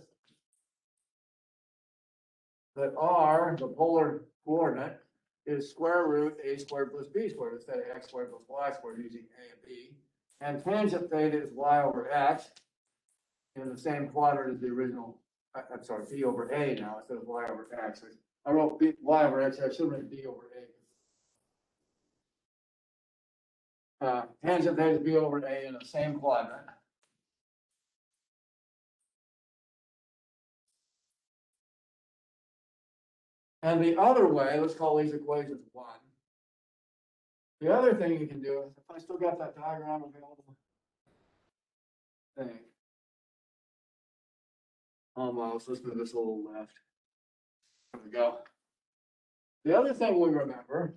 that r, the polar coordinate, is square root a squared plus b squared instead of x squared plus y squared using a and b. And tangent theta is y over x in the same quadrant as the original, I'm sorry, b over a now instead of y over x. I wrote b, y over x, I should write b over a. Tangent theta is b over a in the same quadrant. And the other way, let's call these equations 1. The other thing you can do is, if I still got that diagram available, thing. Almost, let's move this a little left. There we go. The other thing we remember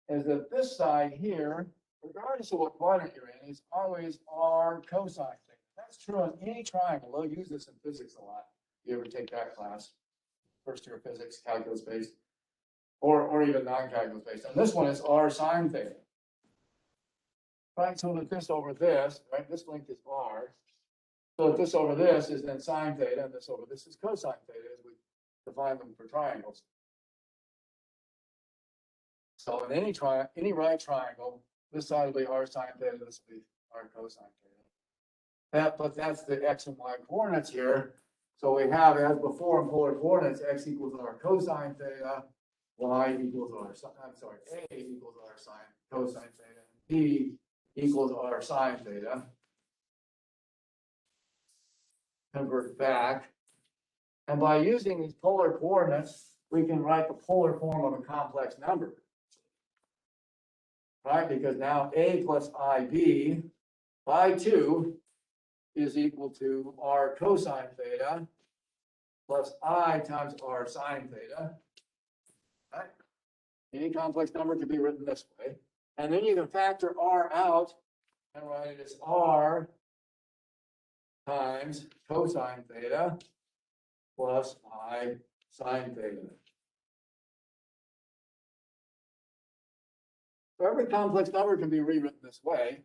is that this side here, regardless of what quadrant you're in, is always r cosine theta. That's true on any triangle. They'll use this in physics a lot. You ever take that class? First year physics, calculus based, or even non-calculus based. And this one is r sine theta. Right, so that this over this, right, this length is r. So that this over this is then sine theta, and this over this is cosine theta, as we define them for triangles. So in any right triangle, this side will be r sine theta, this will be r cosine theta. But that's the x and y coordinates here. So we have, as before in polar coordinates, x equals r cosine theta, y equals r, I'm sorry, a equals r sine cosine theta, b equals r sine theta. Convert back. And by using these polar coordinates, we can write the polar form of a complex number. Right? Because now a plus ib by 2 is equal to r cosine theta plus I times r sine theta. Right? Any complex number can be written this way. And then you can factor r out and write it as r times cosine theta plus I sine theta. So every complex number can be rewritten this way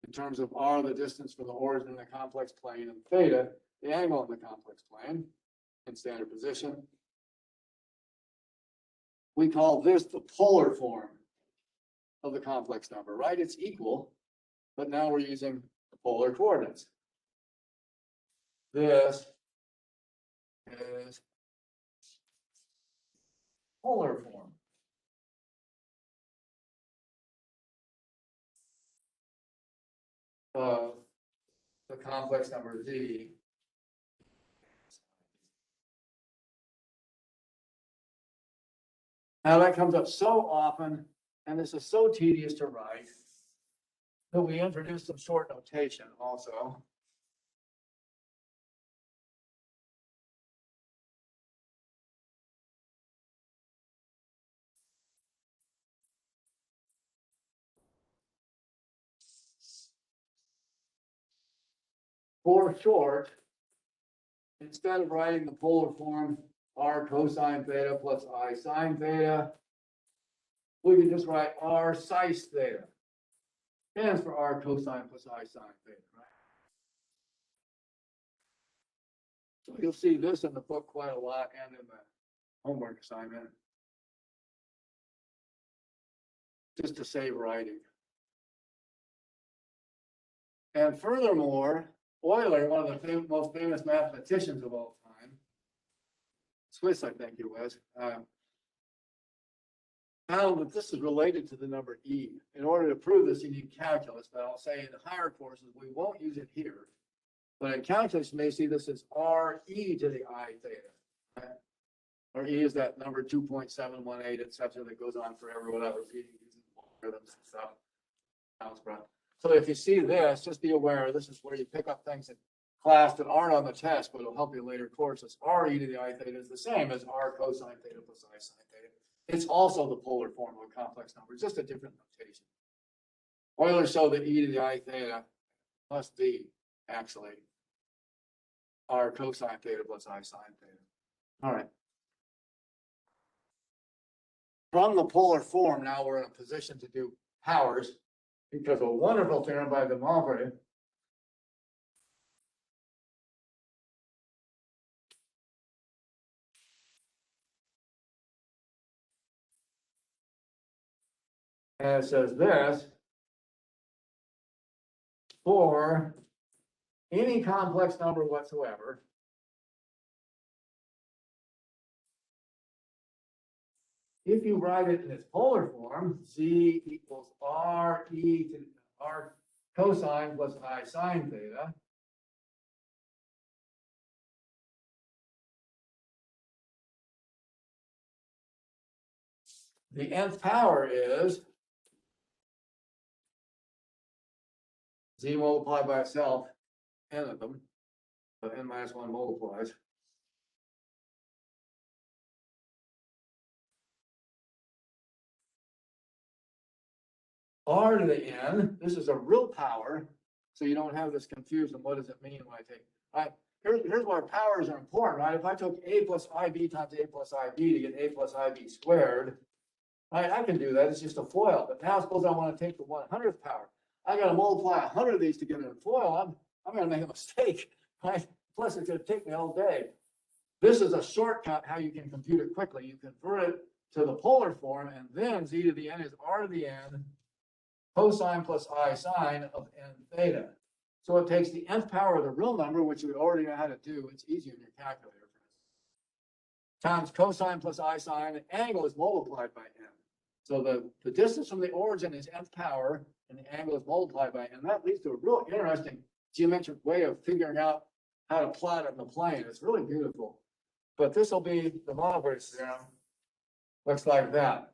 in terms of r, the distance from the origin in the complex plane, and theta, the angle in the complex plane in standard position. We call this the polar form of the complex number, right? It's equal, but now we're using the polar coordinates. This is polar form. Of the complex number z. Now that comes up so often, and this is so tedious to write, that we introduce some short notation also. For short, instead of writing the polar form r cosine theta plus I sine theta. We can just write r psi theta. Stands for r cosine plus I sine theta, right? So you'll see this in the book quite a lot and in the homework assignment. Just to save writing. And furthermore, Euler, one of the most famous mathematicians of all time, Swiss, I think he was, found that this is related to the number e. In order to prove this, you need calculus, but I'll say in the higher courses, we won't use it here. But in calculus, you may see this as r e to the I theta. Right? Or e is that number 2.718, et cetera, that goes on forever without repeating using algorithms and stuff. Algebra. So if you see this, just be aware, this is where you pick up things in class that aren't on the test, but it'll help you later courses. R e to the I theta is the same as r cosine theta plus I sine theta. It's also the polar form of a complex number, just a different notation. Euler showed that e to the I theta must be actually r cosine theta plus I sine theta. All right. From the polar form, now we're in a position to do powers because of a wonderful theorem by De Moivre. And it says this, for any complex number whatsoever, if you write it in its polar form, z equals r e to r cosine plus I sine theta, the nth power is z multiplied by itself, n of them, so n minus 1 multiplies. R to the n, this is a real power, so you don't have this confusion. What does it mean when I take, here's why powers are important, right? If I took a plus ib times a plus ib to get a plus ib squared, right, I can do that. It's just a FOIL. But now suppose I want to take the 100th power. I got to multiply 100 of these to get a FOIL. I'm going to make a mistake, right? Plus, it's going to take me all day. This is a shortcut how you can compute it quickly. You convert it to the polar form, and then z to the n is r to the n cosine plus I sine of n theta. So it takes the nth power of the real number, which we already know how to do. It's easier in your calculator, times cosine plus I sine. The angle is multiplied by n. So the distance from the origin is nth power, and the angle is multiplied by n. And that leads to a real interesting geometric way of figuring out how to plot it in the plane. It's really beautiful. But this will be the Moivre theorem. Looks like that.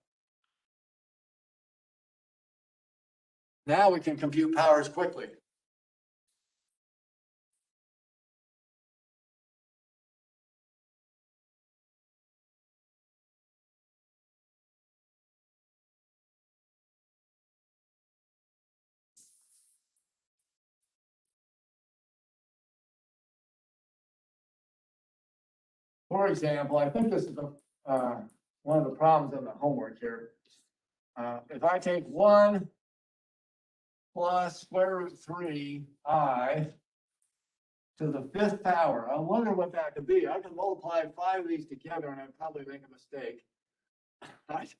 Now we can compute powers quickly. For example, I think this is one of the problems in the homework here. If I take 1 plus square root 3i to the 5th power, I wonder what that could be. I can multiply 5 of these together and I'd probably make a mistake. Right?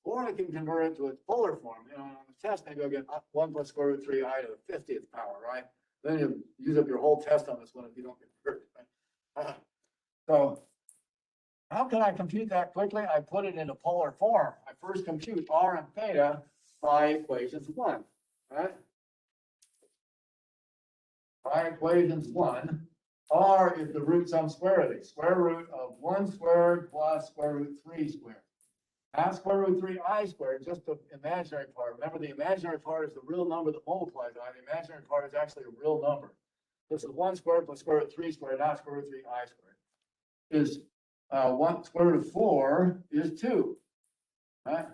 Or I can convert it to its polar form. You know, on the test, maybe I'll get 1 plus square root 3i to the 50th power, right? Then you use up your whole test on this one if you don't convert it. Right? So how can I compute that quickly? I put it into polar form. I first compute r and theta by equations 1, right? By equations 1, r is the root sum square of these. Square root of 1 squared plus square root 3 squared. Not square root 3i squared, just the imaginary part. Remember, the imaginary part is the real number that multiplies I. The imaginary part is actually a real number. This is 1 squared plus square root 3 squared, not square root 3i squared. Is 1 square root of 4 is 2, right?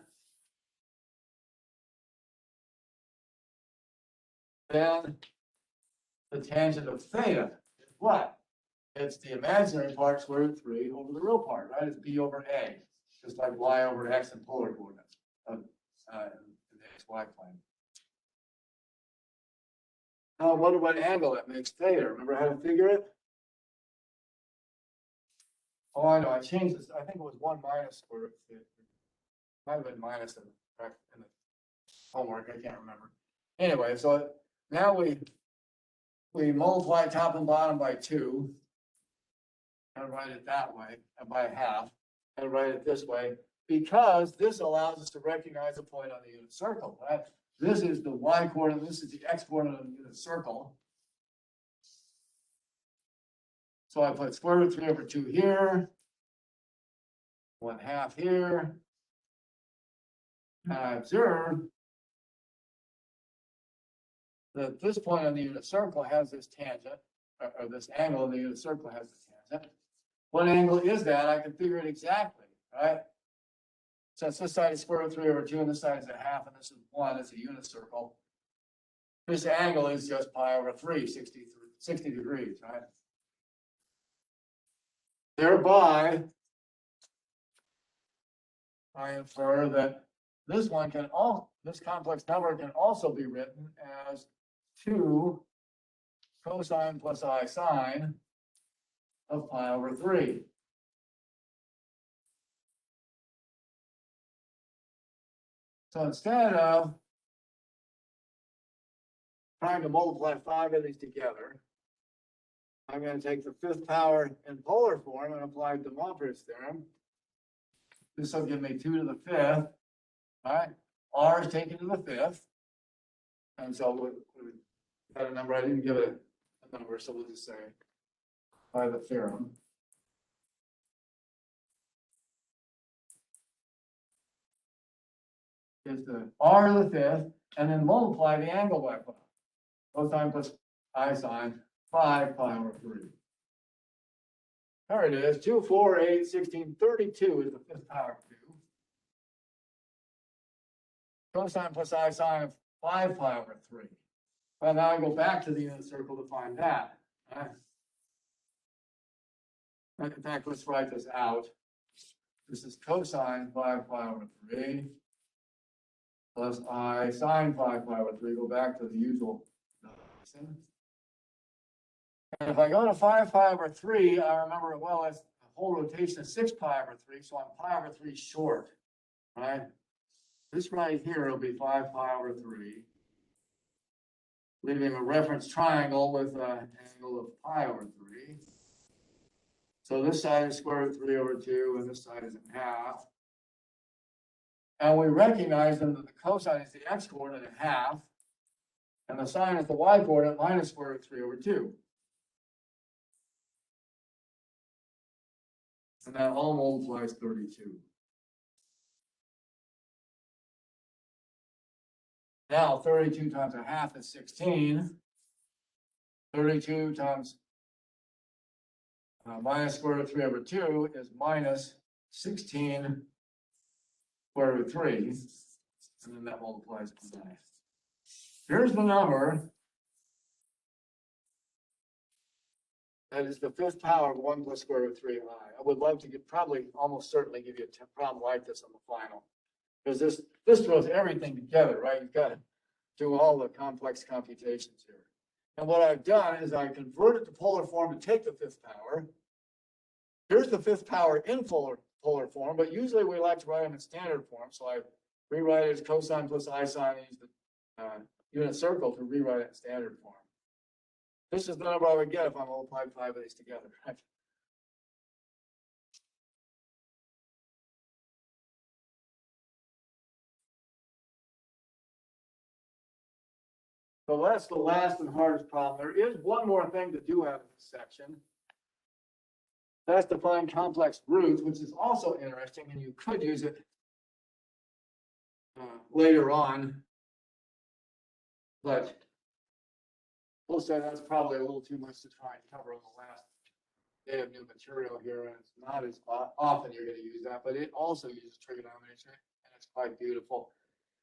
Then the tangent of theta is what? It's the imaginary part square root 3 over the real part, right? It's b over a, just like y over x in polar coordinates in the xy plane. Now I wonder what angle that makes theta. Remember how to figure it? Oh, I know, I changed this. I think it was 1 minus square root theta. Might have been minus in the homework, I can't remember. Anyway, so now we multiply top and bottom by 2. And write it that way, and by a half, and write it this way, because this allows us to recognize a point on the unit circle, right? This is the y coordinate, this is the x coordinate of the unit circle. So I put square root 3 over 2 here, 1/2 here. And I observe that this point on the unit circle has this tangent, or this angle in the unit circle has this tangent. What angle is that? I can figure it exactly, right? Since this side is square root 3 over 2 and this side is a half and this is 1, it's a unit circle. This angle is just pi over 3, 60 degrees, right? Thereby, I infer that this complex number can also be written as 2 cosine plus I sine of pi over 3. So instead of trying to multiply 5 of these together, I'm going to take the 5th power in polar form and apply De Moivre's theorem. This will give me 2 to the 5th, right? R is taken to the 5th. And so we got a number, I didn't give it a number, so we'll just say by the theorem. Is the R to the 5th, and then multiply the angle by 5. Cosine plus I sine 5 pi over 3. There it is, 2, 4, 8, 16, 32 is the 5th power of 2. Cosine plus I sine of 5 pi over 3. Well, now I go back to the unit circle to find that. Right? In fact, let's write this out. This is cosine 5 pi over 3 plus I sine 5 pi over 3. Go back to the usual notation. And if I go to 5 pi over 3, I remember, well, that's the whole rotation is 6 pi over 3, so I'm pi over 3 short, right? This right here will be 5 pi over 3, leaving a reference triangle with an angle of pi over 3. So this side is square root 3 over 2, and this side is a half. And we recognize then that the cosine is the x coordinate at half, and the sine is the y coordinate minus square root 3 over 2. And that all multiplies 32. Now 32 times a half is 16. 32 times minus square root 3 over 2 is minus 16 square root 3. And then that multiplies by 9. Here's the number. That is the 5th power of 1 plus square root 3i. I would love to probably almost certainly give you a problem like this on the final. Because this throws everything together, right? You've got to do all the complex computations here. And what I've done is I converted to polar form to take the 5th power. Here's the 5th power in polar form, but usually we like to write them in standard form. So I rewrite it as cosine plus I sine and use the unit circle to rewrite it in standard form. This is the number I would get if I multiplied 5 of these together. So that's the last and hardest problem. There is one more thing to do out of this section. That's to find complex roots, which is also interesting, and you could use it later on. But we'll say that's probably a little too much to try and cover on the last day of new material here, and it's not as often you're going to use that, but it also uses trigonometry, and it's quite beautiful.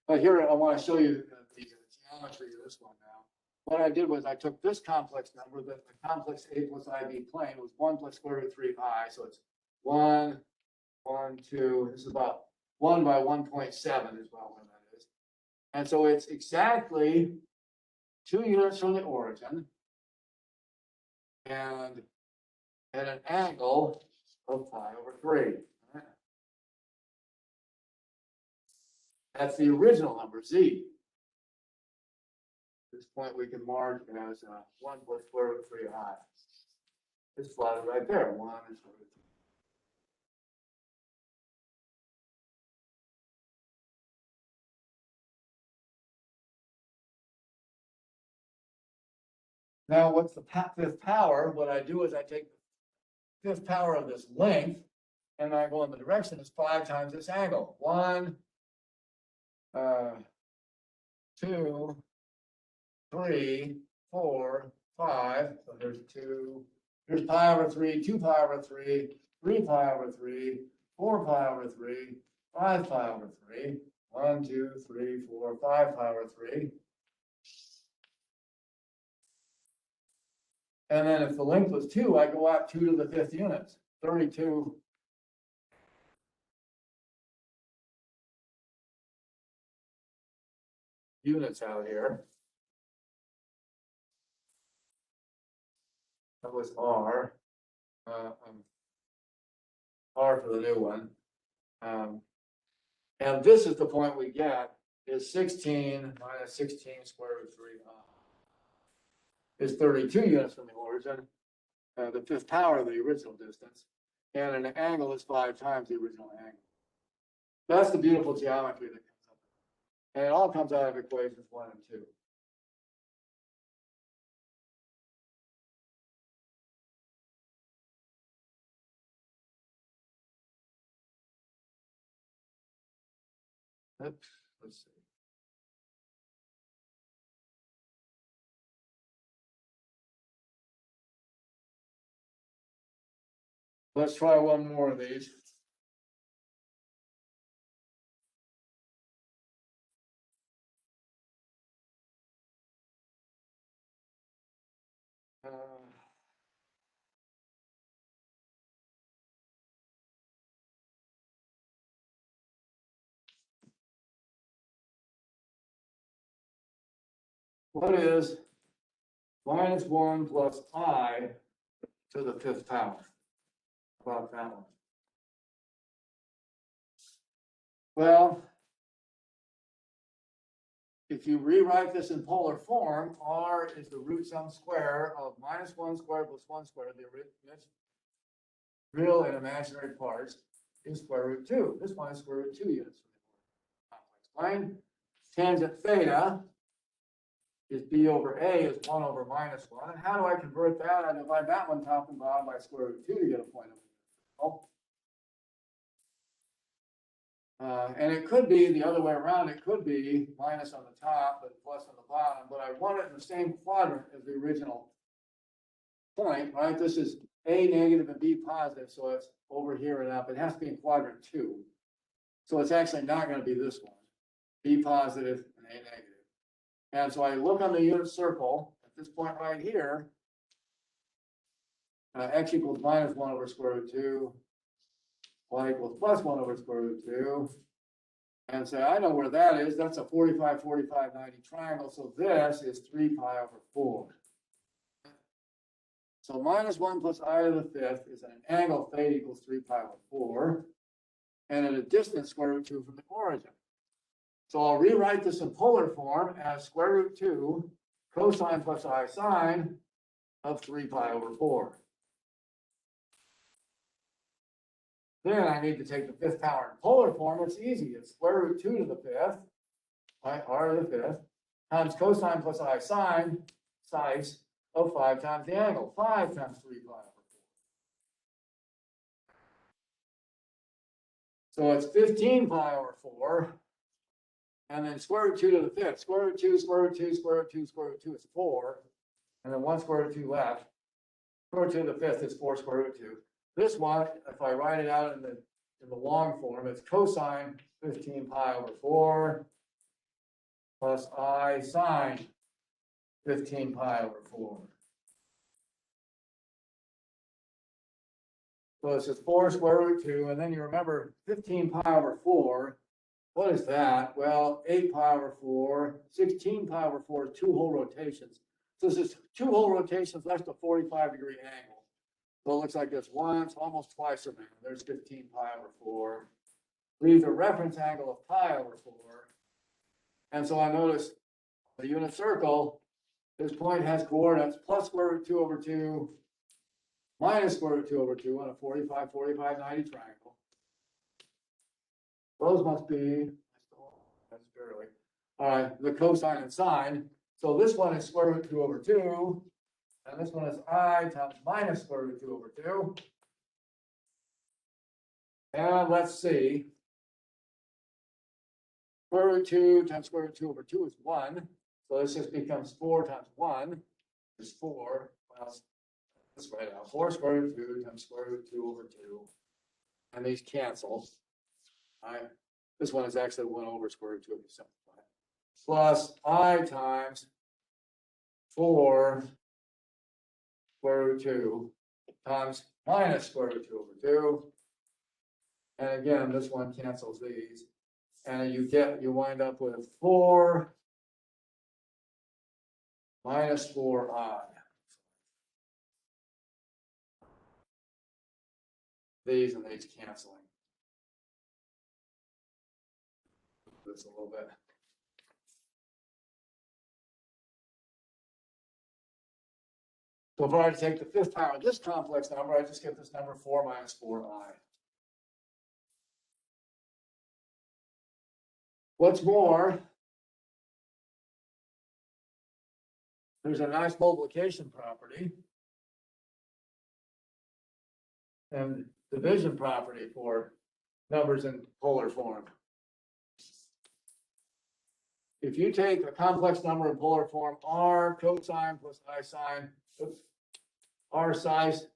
But here I want to show you the geometry of this one now. what I did was I took this complex number, that the complex a plus ib plane was 1 plus square root 3i, so it's 1, 1, 2, this is about 1 by 1.7 is about what that is. And so it's exactly 2 units from the origin and at an angle of pi over 3. That's the original number, z. At this point, we can mark as 1 plus square root 3i. It's plotted right there, 1 is square root 3. Now, what's the fifth power? What I do is I take the fifth power of this length, and I go in the direction is 5 times this angle. 1, 2, 3, 4, 5. So there's 2. Here's pi over 3, 2 pi over 3, 3 pi over 3, 4 pi over 3, 5 pi over 3. 1, 2, 3, 4, 5 pi over 3. And then if the length was 2, I go out 2 to the 5th units, 32 units out here. That was R. R for the new one. And this is the point we get is 16 minus 16 square root 3i is 32 units from the origin, the fifth power of the original distance, and an angle is 5 times the original angle. That's the beautiful geometry that comes up. And it all comes out of equations 1 and 2. Oops, let's see. Let's try one more of these. What is minus 1 plus I to the fifth power? About that one. Well, if you rewrite this in polar form, R is the root sum square of minus 1 squared plus 1 squared, the real and imaginary parts, is square root 2. This one is square root 2 units from the complex plane. Tangent theta is b over a is 1 over minus 1. And how do I convert that? I divide that one top and bottom by square root 2 to get a point of and it could be the other way around. It could be minus on the top, but plus on the bottom. But I want it in the same quadrant as the original point, right? This is A negative and B positive, so it's over here and up. It has to be in quadrant 2. So it's actually not going to be this one. B positive and A negative. And so I look on the unit circle at this point right here. X equals minus 1 over square root 2. Y equals plus 1 over square root 2. And say, I know where that is. That's a 45, 45, 90 triangle. So this is 3 pi over 4. So minus 1 plus I to the fifth is an angle theta equals 3 pi over 4. And at a distance square root 2 from the origin. So I'll rewrite this in polar form as square root 2 cosine plus I sine of 3 pi over 4. Then I need to take the fifth power in polar form. It's easy. It's square root 2 to the fifth, right, R to the fifth, times cosine plus I sine, size of 5 times the angle. 5 times 3 pi over 4. So it's 15 pi over 4. And then square root 2 to the fifth. Square root 2, square root 2, square root 2, square root 2 is 4. And then 1 square root 2 left. Square root 2 to the fifth is 4 square root 2. This one, if I write it out in the long form, it's cosine 15 pi over 4 plus I sine 15 pi over 4. So this is 4 square root 2, and then you remember 15 pi over 4. What is that? Well, 8 pi over 4, 16 pi over 4 is 2 whole rotations. So this is 2 whole rotations less a 45-degree angle. So it looks like this once, almost twice around. There's 15 pi over 4. Leaves a reference angle of pi over 4. And so I notice the unit circle, this point has coordinates plus square root 2 over 2, minus square root 2 over 2 on a 45, 45, 90 triangle. Those must be, that's barely, all right, the cosine and sine. So this one is square root 2 over 2, and this one is I times minus square root 2 over 2. And let's see. Square root 2 times square root 2 over 2 is 1. So this just becomes 4 times 1 is 4. Well, let's write out 4 square root 2 times square root 2 over 2. And these cancel. This one is actually 1 over square root 2 if you simplify. Plus I times 4 square root 2 times minus square root 2 over 2. And again, this one cancels these. And you wind up with 4 minus 4i. These and these canceling. This a little bit. So if I were to take the fifth power of this complex number, I just get this number 4 minus 4i. What's more, there's a nice multiplication property and division property for numbers in polar form. If you take a complex number in polar form, r cosine plus I sine, r size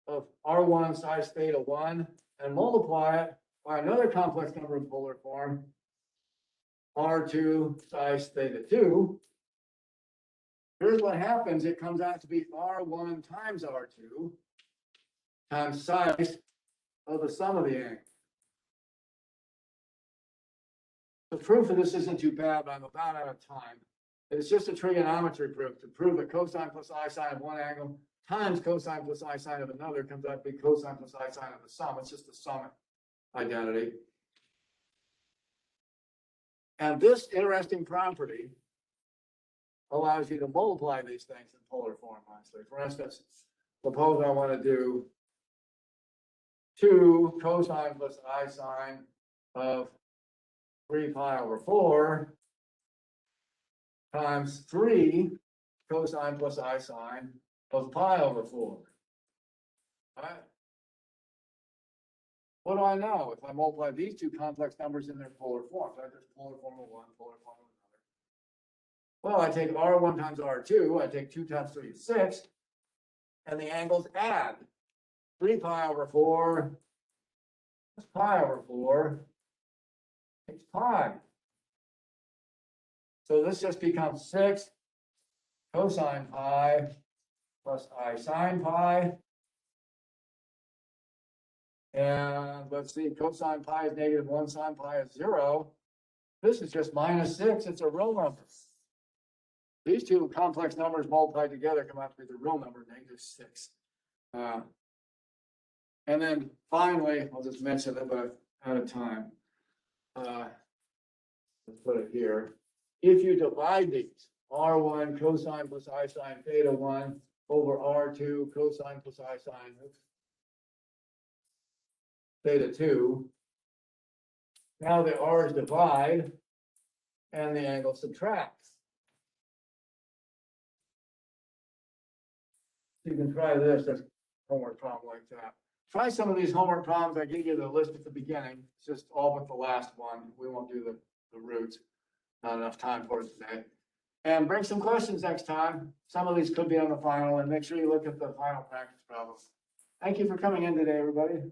of r1 size theta 1, and multiply it by another complex number in polar form, r2 size theta 2, here's what happens. It comes out to be r1 times r2 times size of the sum of the angles. The proof of this isn't too bad, but I'm about out of time. It's just a trigonometry proof to prove that cosine plus I sine of one angle times cosine plus I sine of another comes out to be cosine plus I sine of the sum. It's just a sum identity. And this interesting property allows you to multiply these things in polar form nicely. For instance, suppose I want to do 2 cosine plus I sine of 3 pi over 4 times 3 cosine plus I sine of pi over 4. All right. What do I know? If I multiply these two complex numbers in their polar forms, I just polar form of one, polar form of another. Well, I take r1 times r2, I take 2 times 3 is 6, and the angles add. 3 pi over 4 is pi over 4. It's pi. So this just becomes 6 cosine pi plus I sine pi. And let's see, cosine pi is -1, sine pi is 0. This is just -6. It's a real number. These two complex numbers multiplied together come out to be the real number, -6. And then finally, I'll just mention it, but I'm out of time. Let's put it here. If you divide these, r1 cosine plus I sine theta 1 over r2 cosine plus I sine theta 2, now the r's divide and the angle subtracts. You can try this as a homework problem like that. Try some of these homework problems. I gave you the list at the beginning. It's just all but the last one. We won't do the roots. Not enough time for it today. And bring some questions next time. Some of these could be on the final, and make sure you look at the final practice problems. Thank you for coming in today, everybody.